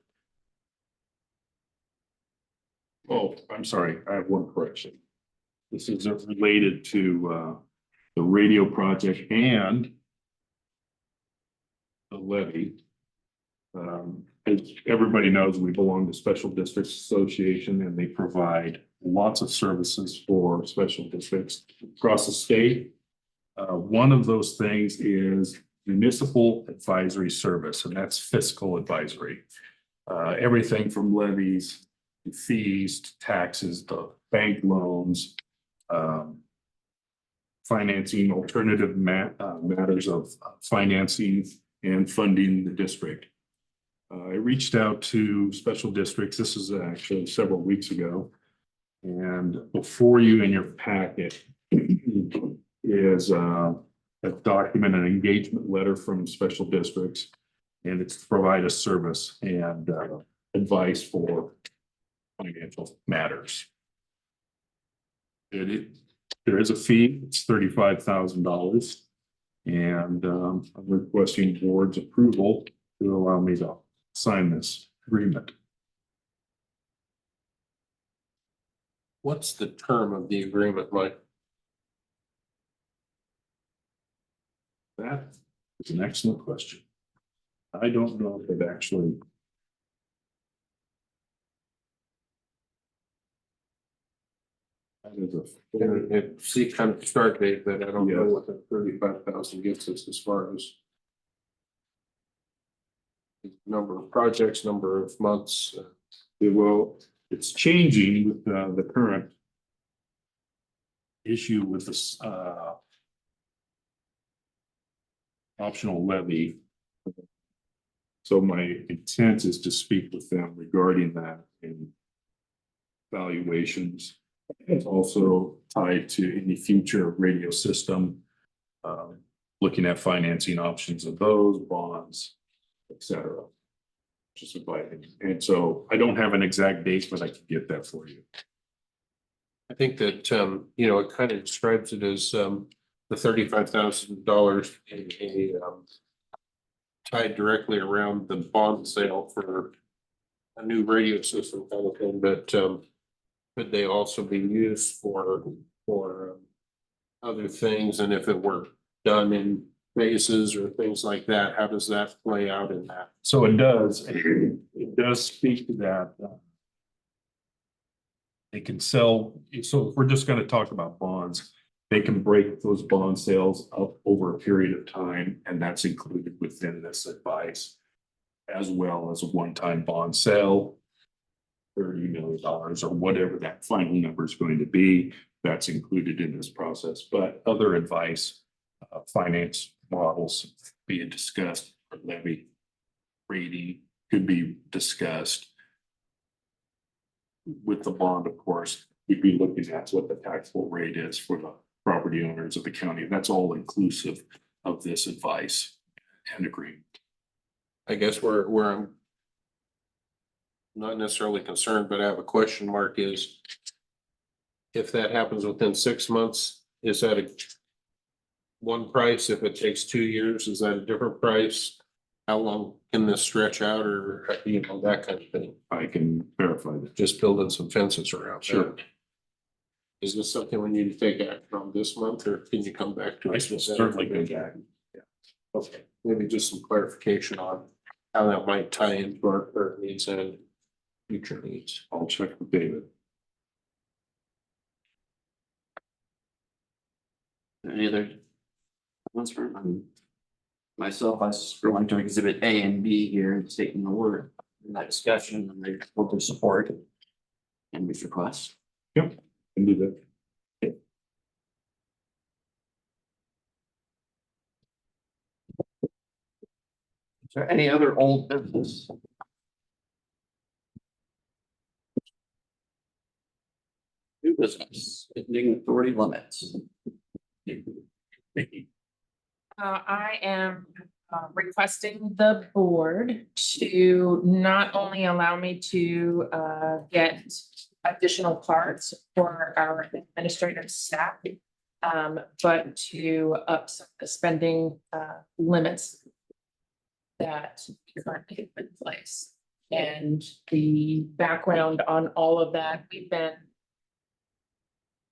Oh, I'm sorry. I have one correction. This is related to the radio project and the levy. As everybody knows, we belong to Special Districts Association and they provide lots of services for special districts across the state. One of those things is municipal advisory service, and that's fiscal advisory. Everything from levies, to fees, to taxes, to bank loans, financing, alternative matters of financing and funding the district. I reached out to special districts. This is actually several weeks ago. And before you in your packet is a document, an engagement letter from special districts. And it's to provide a service and advice for financial matters. There is a fee, it's $35,000. And I'm requesting board's approval to allow me to sign this agreement. What's the term of the agreement, Mike? That is an excellent question. I don't know if it actually. That is It see kind of start date, but I don't know what the 35,000 gets us as far as. Number of projects, number of months. Well, it's changing with the current issue with this optional levy. So my intent is to speak with them regarding that and valuations. It's also tied to any future radio system, looking at financing options of those bonds, etc. Just inviting. And so I don't have an exact date, but I can get that for you. I think that, you know, it kind of describes it as, the $35,000 in a, tied directly around the bond sale for a new radio system kind of thing, but, could they also be used for other things? And if it were done in phases or things like that, how does that play out in that? So it does speak to that. They can sell, so if we're just gonna talk about bonds, they can break those bond sales up over a period of time, and that's included within this advice. As well as a one-time bond sale, $30 million or whatever that final number is going to be, that's included in this process. But other advice, finance models being discussed, or levy rating could be discussed. With the bond, of course, we'd be looking at what the taxable rate is for the property owners of the county. That's all inclusive of this advice and agreement. I guess where I'm not necessarily concerned, but I have a question mark is if that happens within 6 months, is that a one price? If it takes 2 years, is that a different price? How long can this stretch out, or, you know, that kind of thing? I can verify that. Just building some fences around. Sure. that. Is this something we need to take action on this month, or can you come back to I us? will with that certainly go information? back. Okay, maybe just some clarification on how that might tie into our current needs and future needs. I'll check with David. Any other ones from myself? I was going to exhibit A and B here, stating the word in that discussion, and they will to support and these requests. Yep, can do that. Is there any other old business? New business, ending authority limits. I am requesting the board to not only allow me to get additional cards for our administrative staff, but to up some of the spending limits that currently have been in place. And the background on all of that,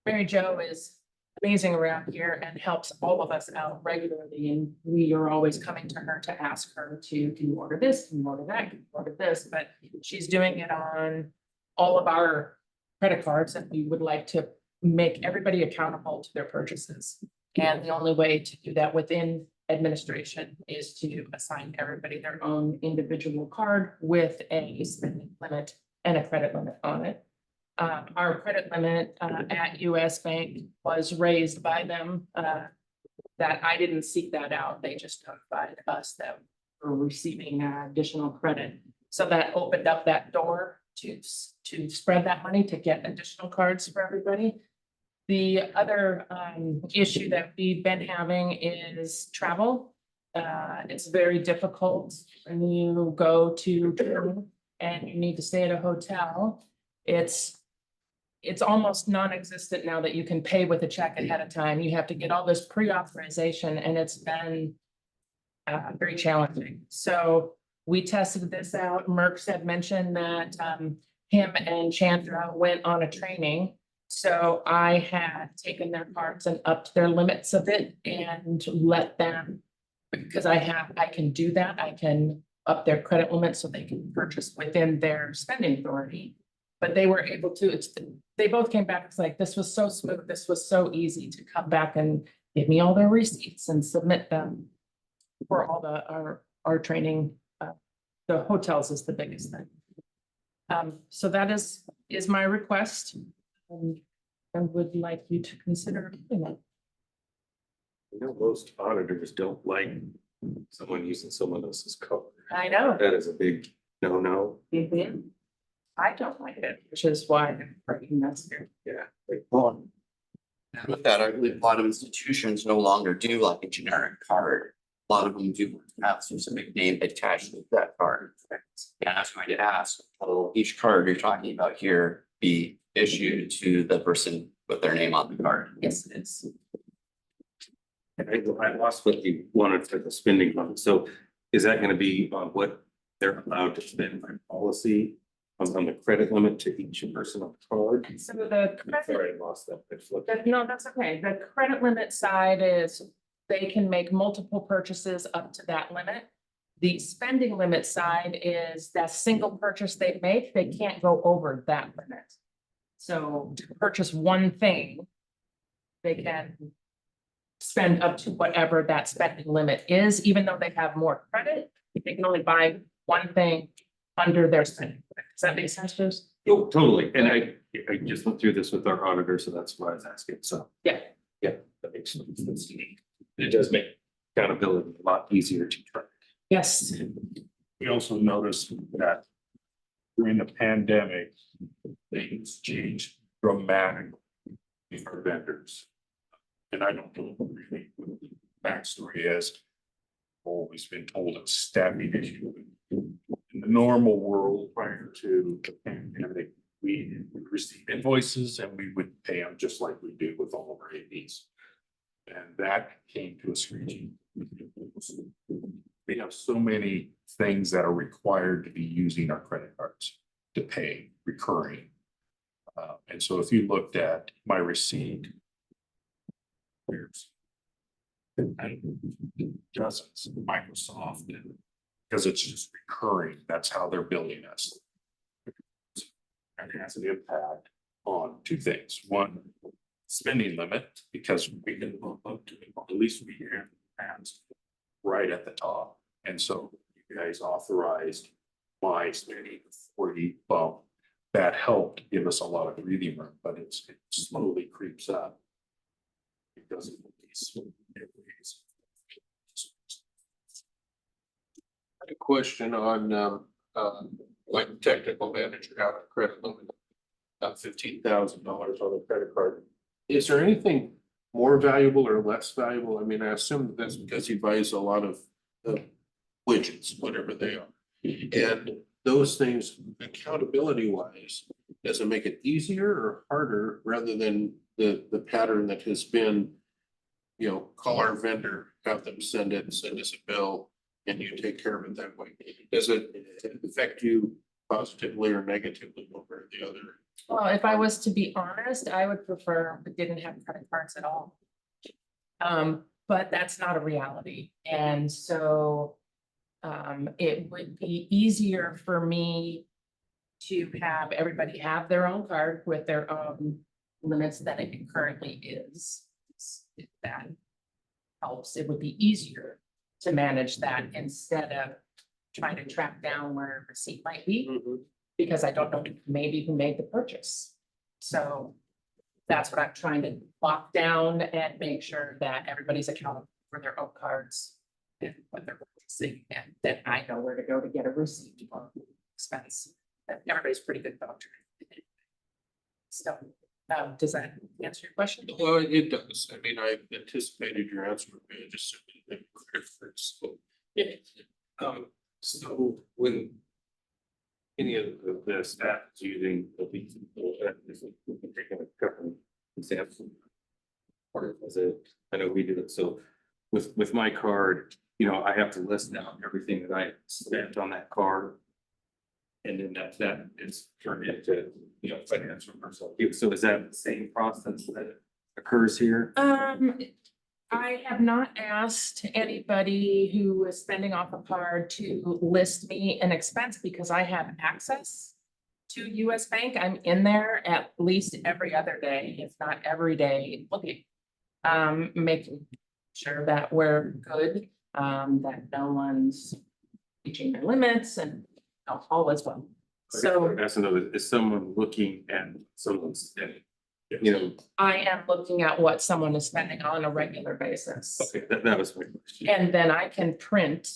Mary Jo is amazing around here and helps all of us out regularly. And we are always coming to her to ask her to, can you order this, can you order that, can you order this? But she's doing it on all of our credit cards, and we would like to make everybody accountable to their purchases. And the only way to do that within administration is to assign everybody their own individual card with a spending limit and a credit limit on it. Our credit limit at US Bank was raised by them, that I didn't seek that out. They just notified us that we're receiving additional credit. So that opened up that door to spread that money to get additional cards for everybody. The other issue that we've been having is travel. It's very difficult when you go to and you need to stay at a hotel. It's almost non-existent now that you can pay with a check ahead of time. You have to get all this pre-authorization, and it's been very challenging. So we tested this out. Merck's had mentioned that him and Chandra went on a training. So I had taken their cards and upped their limits a bit and let them, because I can do that. I can up their credit limit so they can purchase within their spending authority. But they were able to, they both came back, it's like, this was so smooth, this was so easy to come back and give me all their receipts and submit them for all our training. The hotels is the biggest thing. So that is my request. I would like you to consider doing that. You know, most auditors don't like someone using someone else's code. I know. That is a big no-no. Mhm. I don't like it, which is why I'm bringing this here. Yeah. Well, and with that, I believe a lot of institutions no longer do like a generic card. A lot of them do have a specific name attached to that card. And I was going to ask, will each card you're talking about here be issued to the person with their name on the card? Yes, it is. And I lost what you wanted for the spending limit. So is that gonna be on what they're allowed to spend by policy? On the credit limit to each person on the card? So the Sorry, I lost that. I flipped. no, that's okay. The credit limit side is they can make multiple purchases up to that limit. The spending limit side is that single purchase they make, they can't go over that limit. So to purchase one thing, they can spend up to whatever that spending limit is, even though they have more credit, they can only buy one thing under their spending. Does that make sense, Bruce? Oh, totally. And I just went through this with our auditor, so that's why I was asking. So, Yeah. yeah, that makes sense. It does make accountability a lot easier to track. Yes. We also noticed that during the pandemic, things changed dramatically for vendors. And I don't know really what the backstory is. I've always been told it's staffing issue. In the normal world prior to the pandemic, we would receive invoices and we would pay them just like we do with all of our APs. And that came to a screeching. We have so many things that are required to be using our credit cards to pay recurring. And so if you looked at my receipt, there's dozens of Microsoft, because it's just recurring. That's how they're billing us. And it has an impact on two things. One, spending limit, because we can bump up to, at least we have hands right at the top. And so you guys authorized my spending 40 bump. That helped give us a lot of breathing room, but it slowly creeps up because of these. A question on, like technical manager out of credit limit. $15,000 on a credit card. Is there anything more valuable or less valuable? I mean, I assume that that's because he buys a lot of the widgets, whatever they are. And those things, accountability wise, does it make it easier or harder rather than the pattern that has been, you know, call our vendor, have them send us a bill and you take care of it that way? Does it affect you positively or negatively over the other? Well, if I was to be honest, I would prefer we didn't have credit cards at all. But that's not a reality, and so. It would be easier for me to have everybody have their own card with their own limits than it currently is. If that helps, it would be easier to manage that instead of trying to track down where a receipt might be. Because I don't know maybe who made the purchase. So that's what I'm trying to lock down and make sure that everybody's accountable for their own cards and what they're purchasing, and that I know where to go to get a receipt or expense. Everybody's pretty good about it. So, does that answer your question? Well, it does. I mean, I anticipated your answer would be just. So when any of the staff is using the lease, taking a couple examples. Or was it, I know we did it, so with my card, you know, I have to list down everything that I spent on that card. And then that is turned into, you know, financial personal. So is that the same process that occurs here? I have not asked anybody who is spending off a card to list me an expense because I have access to US Bank. I'm in there at least every other day, if not every day, looking. Making sure that we're good, that no one's reaching their limits and all is well. So That's another, is someone looking at someone's spending? You know, I am looking at what someone is spending on a regular basis. okay, that was my question. And then I can print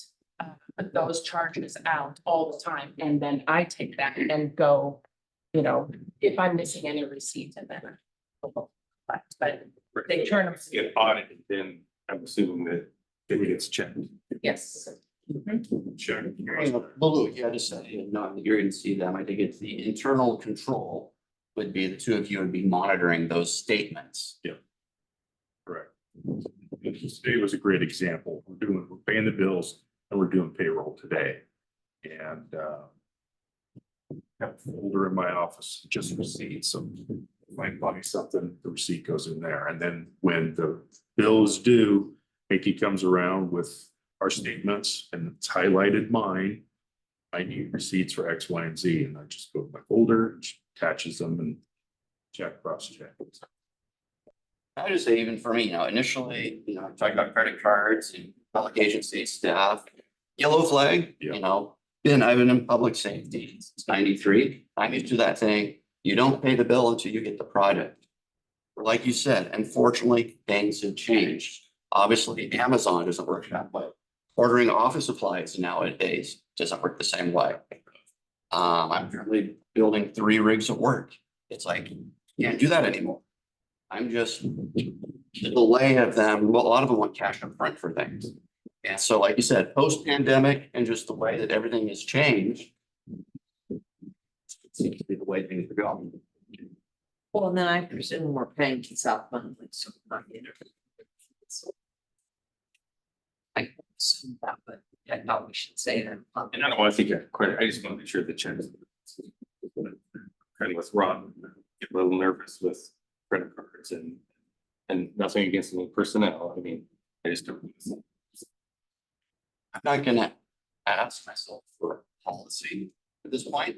those charges out all the time, and then I take that and go, you know, if I'm missing any receipts and then. But they turn them. Get audited, then I'm assuming that it gets checked. Yes. Sure. Lulu, yeah, just not that you're gonna see them. I think it's the internal control would be the two of you would be monitoring those statements. Correct. Today was a great example. We're paying the bills and we're doing payroll today. And have a folder in my office, just receipts. So if I buy something, the receipt goes in there. And then when the bill is due, Mickey comes around with our statements and it's highlighted mine. I need receipts for X, Y, and Z, and I just go to my folder, attaches them and check, cross check. I just say even for me, initially, I talked about credit cards and public agency staff, yellow flag, Yeah. I've been in public safety since '93. I'm used to that thing. You don't pay the bill until you get the product. Like you said, unfortunately, things have changed. Obviously, Amazon doesn't work that way. Ordering office supplies nowadays doesn't work the same way. I'm currently building 3 rigs at work. It's like, you can't do that anymore. I'm just the delay of them. Well, a lot of them want cash up front for things. And so, like you said, post-pandemic and just the way that everything has changed. It seems to be the way things are going. Well, then I presume we're paying South monthly, so not yet. I assume that, but I thought we should say that. And I don't want to think of credit, I just want to make sure the checks. Kind of what's wrong, get a little nervous with credit cards and nothing against any personnel, I mean, I just don't. I'm not gonna ask myself for a policy at this point.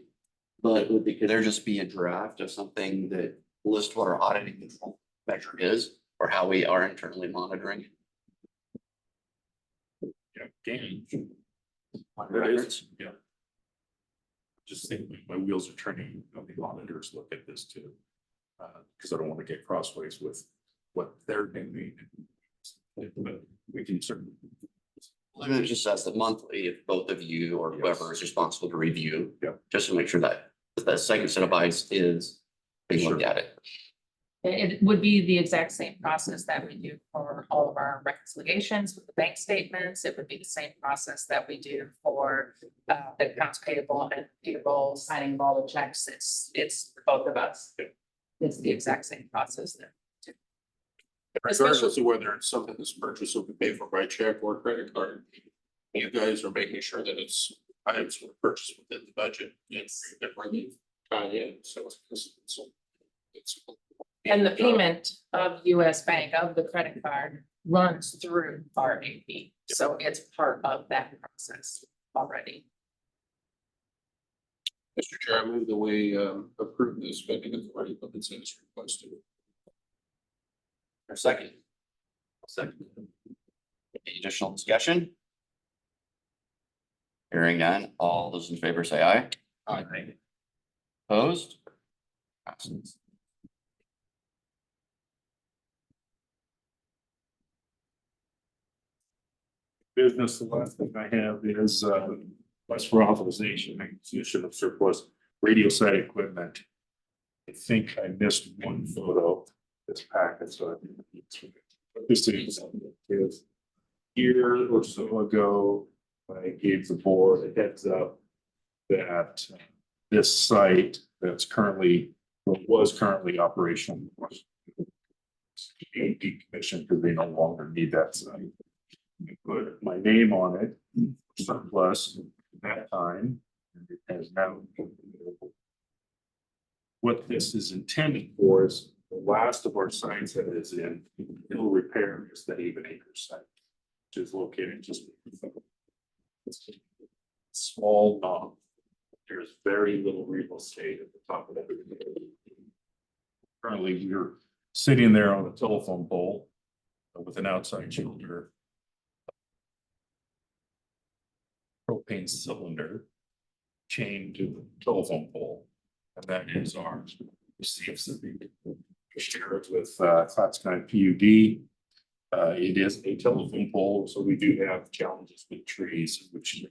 But could there just be a draft of something that lists what our auditing control measure is or how we are internally monitoring it? Game. on That records? is, yeah. Just think my wheels are turning, the auditors look at this too. Because I don't want to get crossways with what they're doing. But we can certainly. Well, it just says that monthly, if both of you or whoever is responsible to review. Yeah. Just to make sure that the second set of eyes is being looked Sure. at it. It would be the exact same process that we do for all of our reconciliations with the bank statements. It would be the same process that we do for the accounts payable and payable, signing of all the checks. It's both of us. It's the exact same process there. Regardless of whether it's something that's purchased will be paid for by check or credit card. You guys are making sure that items were purchased within the budget. It's really tie in, so it's. And the payment of US Bank of the credit card runs through our AP. So it's part of that process already. Mr. Chair, I move that we approve the spending authority of incentives requested. Or second? Second. Any additional discussion? Hearing none, all those in favor say aye. Aye. Opposed? Passes. Business, the last thing I have is request for authorization, acquisition of surplus radio site equipment. I think I missed one photo this packet, so I think this is year or so ago, I gave the board a heads up that this site that's currently, was currently operational was decommissioned because they no longer need that site. I put my name on it, surplus at that time, and it has now been available. What this is intended for is the last of our sites that is in, it'll repair is the Haven Acres site, which is located just small knob. There's very little real estate at the top of everything. Currently, we're sitting there on a telephone pole with an outside shelter. Propane cylinder chained to the telephone pole, and that is ours. Receives the share it with Class 9 PUD. It is a telephone pole, so we do have challenges with trees, which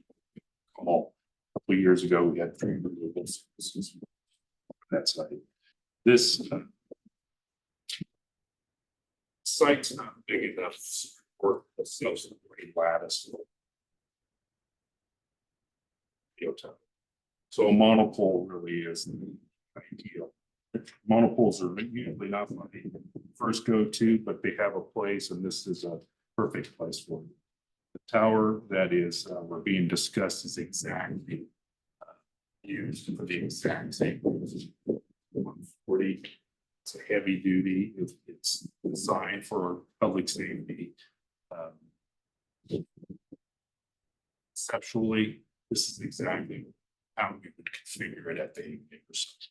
come all. A couple of years ago, we had tree removal services on that site. This site's not big enough for a self-supporting lattice. So a monopole really is ideal. Monopoles are usually not my first go-to, but they have a place, and this is a perfect place for them. The tower that is we're being discussed is exactly used for the exact same 140. It's a heavy duty. It's designed for public safety. Conceptually, this is exactly how we would configure it at the 80%.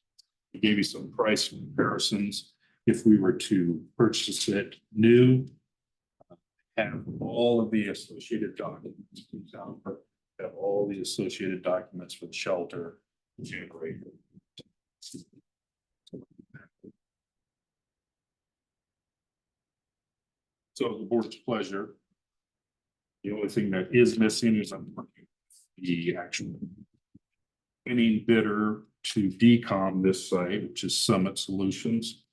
We gave you some price comparisons. If we were to purchase it new, have all of the associated documents, have all the associated documents for the shelter, generator. So the board's pleasure. The only thing that is missing is I'm working with the actual winning bidder to decom this site, which is Summit Solutions.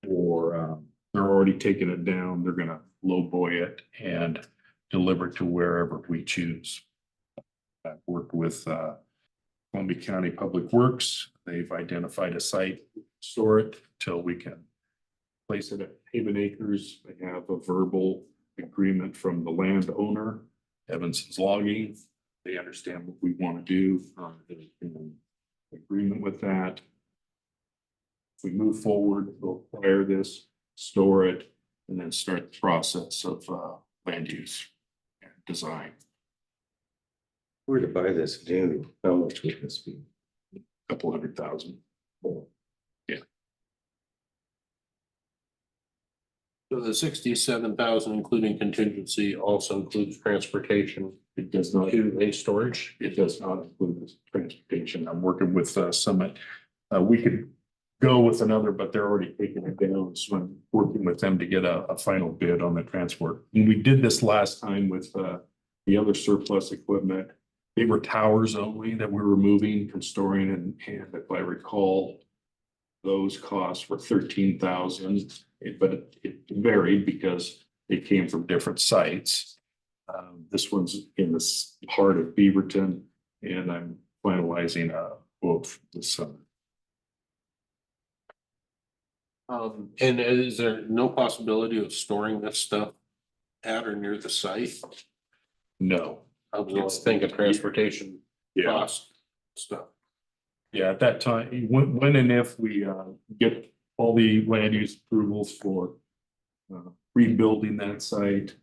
Or they're already taking it down. They're gonna lowboy it and deliver it to wherever we choose. I've worked with Columbia County Public Works. They've identified a site, store it till we can place it at Haven Acres. They have a verbal agreement from the landowner, Evanson's Logging. They understand what we want to do. There's been agreement with that. If we move forward, we'll acquire this, store it, and then start the process of land use and design. If we were to buy this new, how much would this be? Couple $100,000. Yeah. So the 67,000, including contingency, also includes transportation. It does not. To a storage. It does not include the transportation. I'm working with Summit. We could go with another, but they're already taking it down. So I'm working with them to get a final bid on the transport. When we did this last time with the other surplus equipment, they were towers only that we were moving and storing, and if I recall, those costs were 13,000, but it varied because they came from different sites. This one's in this part of Beaverton, and I'm finalizing a quote this summer. And is there no possibility of storing this stuff at or near the site? No. I was only thinking transportation Yeah. cost stuff. Yeah, at that time, when and if we get all the land use approvals for rebuilding that site,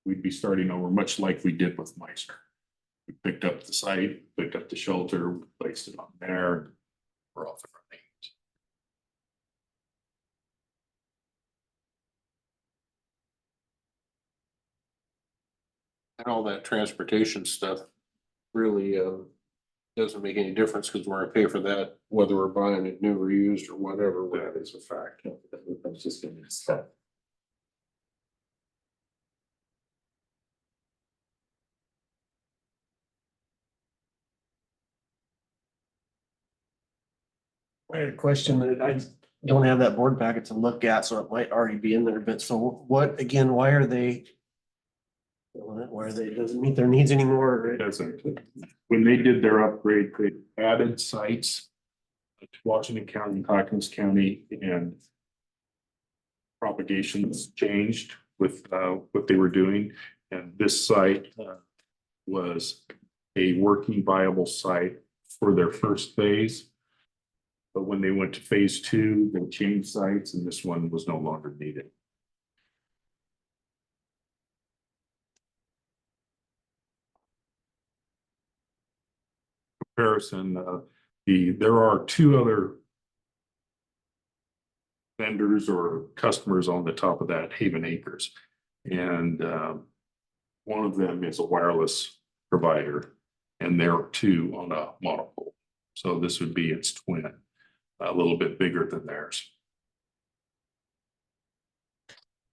we'd be starting over, much like we did with Meister. We picked up the site, picked up the shelter, placed it on there. We're off and running. And all that transportation stuff really doesn't make any difference because we're gonna pay for that, whether we're buying it new or used or whatever. That is a fact. I was just gonna say. I had a question that I don't have that board packet to look at, so it might already be in there, but so what, again, why are they? Doesn't meet their needs anymore? It doesn't. When they did their upgrade, they added sites to Washington County, Hawkins County, and propagations changed with what they were doing. And this site was a working viable site for their first phase. But when they went to phase 2, they changed sites and this one was no longer needed. Comparison, there are 2 other vendors or customers on the top of that, Haven Acres. And one of them is a wireless provider and there are 2 on a monopole. So this would be its twin, a little bit bigger than theirs.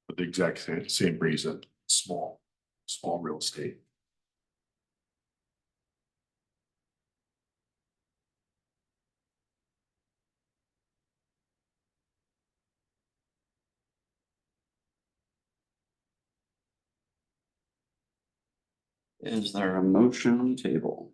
For the exact same reason, small real estate. Is there a motion on the table?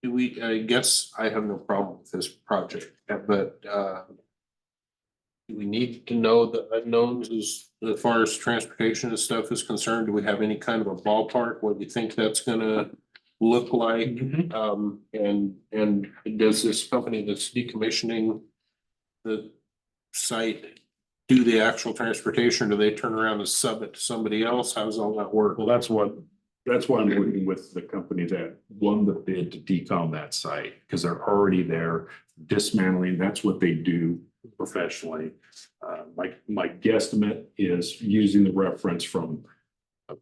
Do we, I guess I have no problem with this project, but do we need to know the unknowns as far as transportation and stuff is concerned? Do we have any kind of a ballpark? What do you think that's gonna look like? And does this company that's decommissioning the site do the actual transportation? Do they turn around and sub it to somebody else? How does all that work? Well, that's why I'm working with the company that won the bid to decom that site, because they're already there dismantling. That's what they do professionally. My guesstimate is using the reference from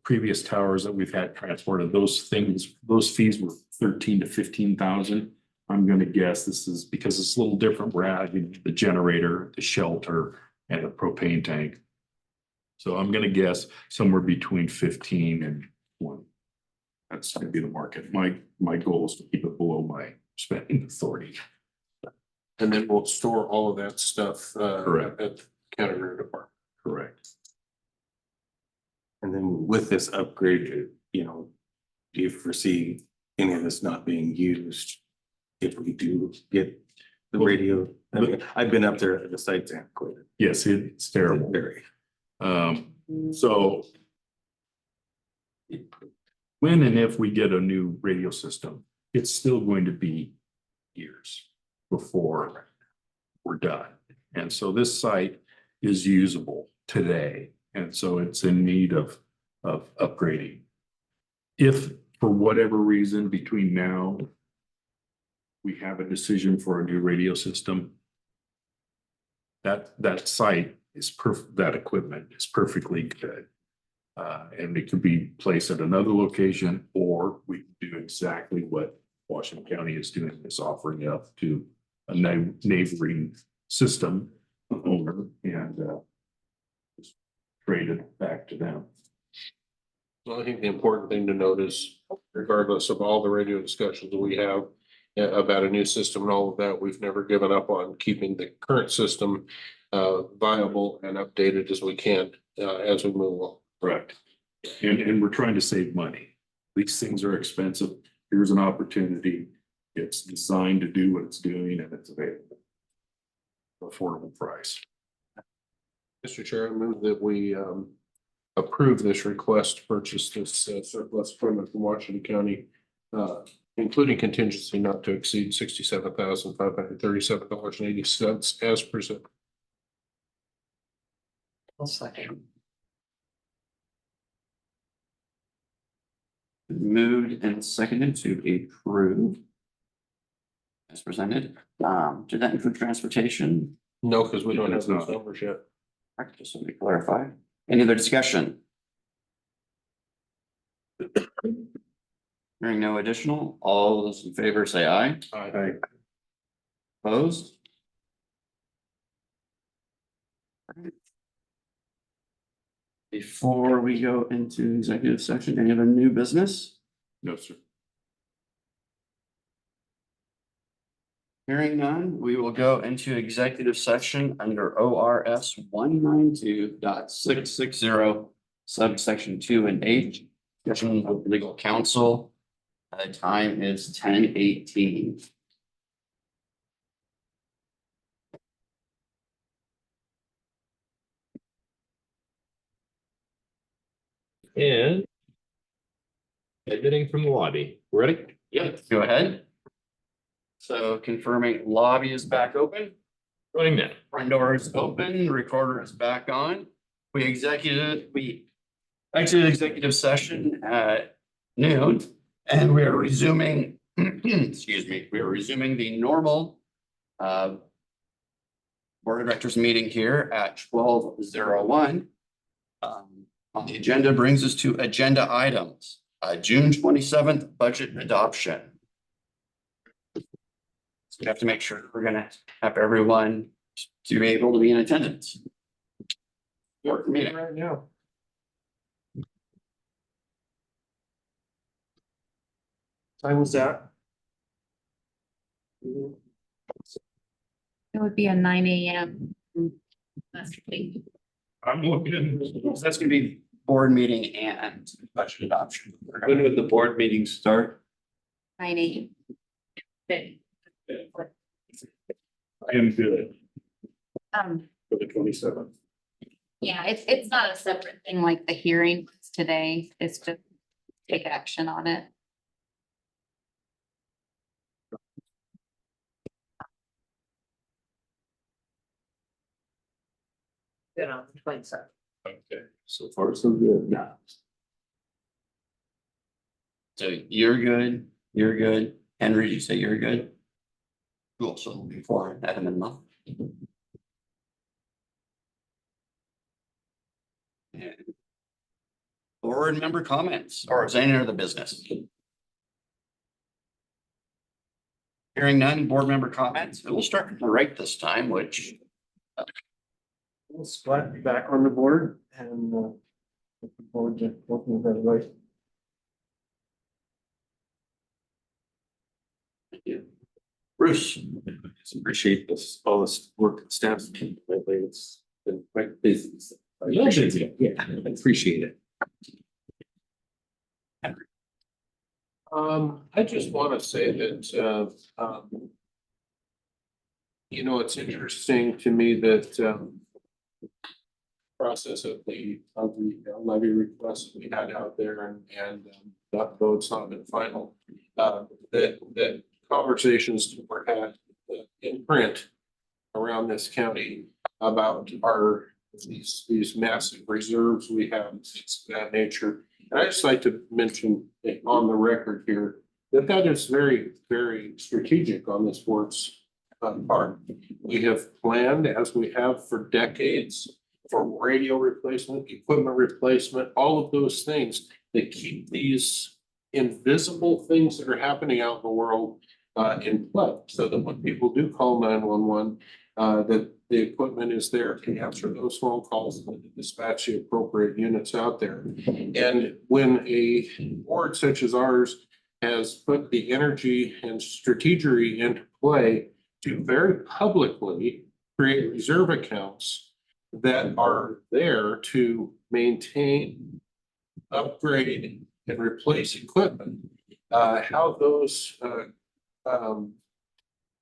previous towers that we've had transported. Those fees were 13 to 15,000. I'm gonna guess this is because it's a little different. We're adding the generator, the shelter, and a propane tank. So I'm gonna guess somewhere between 15 and 20. That's gonna be the market. My goal is to keep it below my spending authority. And then we'll store all of that stuff Correct. at the county road department. Correct. And then with this upgrade, you know, do you foresee any of this not being used if we do get the radio? I mean, I've been up there, the site's antiquated. Yes, it's terrible. Very. So when and if we get a new radio system, it's still going to be years before we're done. And so this site is usable today. And so it's in need of upgrading. If for whatever reason between now, we have a decision for a new radio system, that site is that equipment is perfectly good. And it could be placed at another location, or we can do exactly what Washington County is doing, is offering up to a neighboring system owner and just trade it back to them. Well, I think the important thing to note is regardless of all the radio discussions we have about a new system and all of that, we've never given up on keeping the current system viable and updated as we can as we move along. Correct. And we're trying to save money. These things are expensive. Here's an opportunity. It's designed to do what it's doing and it's available. Affordable price. Mr. Chair, I move that we approve this request to purchase this surplus equipment from Washington County, including contingency not to exceed $67,537.80 as presented. I'll second. Moved and seconded to approve. As presented, did that include transportation? No, because we don't have It's those not. numbers yet. Correct, just so we clarify. Any other discussion? Hearing no additional, all those in favor say aye. Aye. Opposed? Before we go into executive session, any other new business? No, sir. Hearing none, we will go into executive session under ORS 192.660 subsection 2 and H. Discussion of legal counsel. Time is 10:18. And admitting from the lobby. Ready? Yep, go ahead. So confirming lobby is back open. Running that. Front door is open, recorder is back on. We exited executive session at noon and we are resuming, excuse me, we are resuming the normal board of directors meeting here at 12:01. On the agenda brings us to agenda items, June 27th budget adoption. So we have to make sure we're gonna have everyone to be able to be in attendance. Work meeting. Right now. Time was that? It would be a 9 AM. I'm looking. That's gonna be board meeting and budget adoption. When would the board meeting start? 9 AM. I am good Um, for the 27th. yeah, it's not a separate thing like the hearing was today. It's just take action on it. Good on the 27th. Okay. So far, so good. So you're good, you're good. Henry, did you say you're good? Cool, so looking forward at a minimum. And board member comments, or is any other business? Hearing none, board member comments, and we'll start from the right this time, which It's glad to be back on the board and looking forward to working with everybody. Bruce. Appreciate this, all this work that staff's been doing lately. It's been quite busy. Yeah, I appreciate it. I just want to say that, it's interesting to me that, process of the levy request we had out there and that vote's not been final. That conversations were had in print around this county about these massive reserves we have, things of that nature. And I just like to mention on the record here that is very, very strategic on this board's part. We have planned, as we have for decades, for radio replacement, equipment replacement, all of those things that keep these invisible things that are happening out in the world in play. So that when people do call 911, that the equipment is there to answer those phone calls and to dispatch the appropriate units out there. And when a board such as ours has put the energy and strategy into play to very publicly create reserve accounts that are there to maintain, upgrade, and replace equipment, how those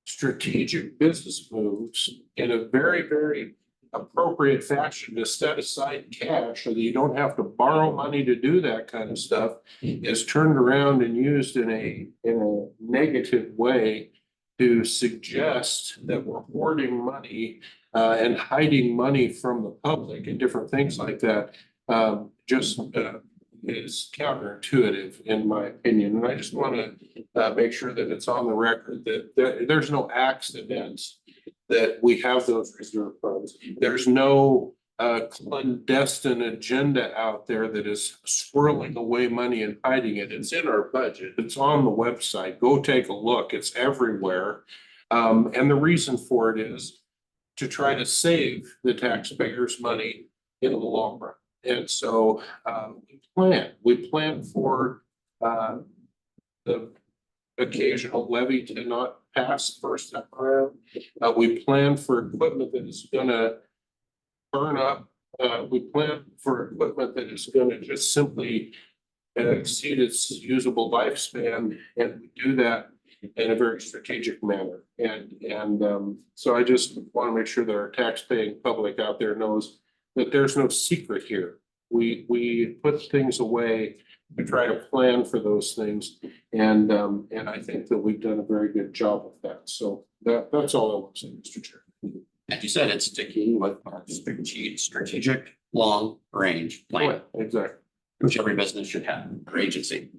strategic business moves in a very, very appropriate fashion to set aside cash so that you don't have to borrow money to do that kind of stuff is turned around and used in a negative way to suggest that we're hoarding money and hiding money from the public and different things like that. Just is counterintuitive in my opinion. And I just want to make sure that it's on the record that there's no accident that we have those reserve funds. There's no clandestine agenda out there that is squirreling away money and hiding it. It's in our budget. It's on the website. Go take a look. It's everywhere. And the reason for it is to try to save the taxpayers' money in the long run. And so we plan for the occasional levy to not pass first time around. We plan for equipment that is gonna burn up. We plan for equipment that is gonna just simply exceed its usable lifespan, and we do that in a very strategic manner. And so I just want to make sure that our tax-paying public out there knows that there's no secret here. We put things away to try to plan for those things. And I think that we've done a very good job of that. So that's all I want to say, Mr. Chair. As you said, it's sticking with our strategic, long-range plan, Exactly. which every business should have, or agency.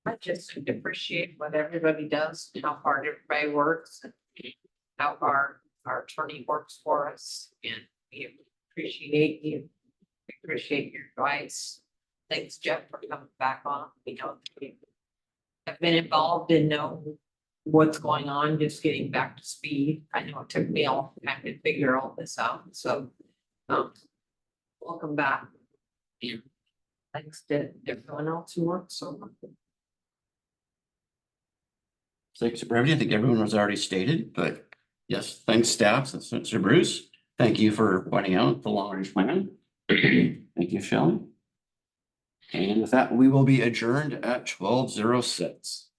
I just appreciate what everybody does, how hard everybody works, and how hard our attorney works for us, and we appreciate you. We appreciate your advice. Thanks, Jeff, for coming back on. We know we have been involved and know what's going on, just getting back to speed. I know it took me a long time to figure all this out, so welcome back. And thanks to everyone else who worked so much. Thanks to brevity, I think everyone was already stated, but yes, thanks staff, Sir Bruce. Thank you for pointing out the long range plan. Thank you, Shelley. And with that, we will be adjourned at 12:06.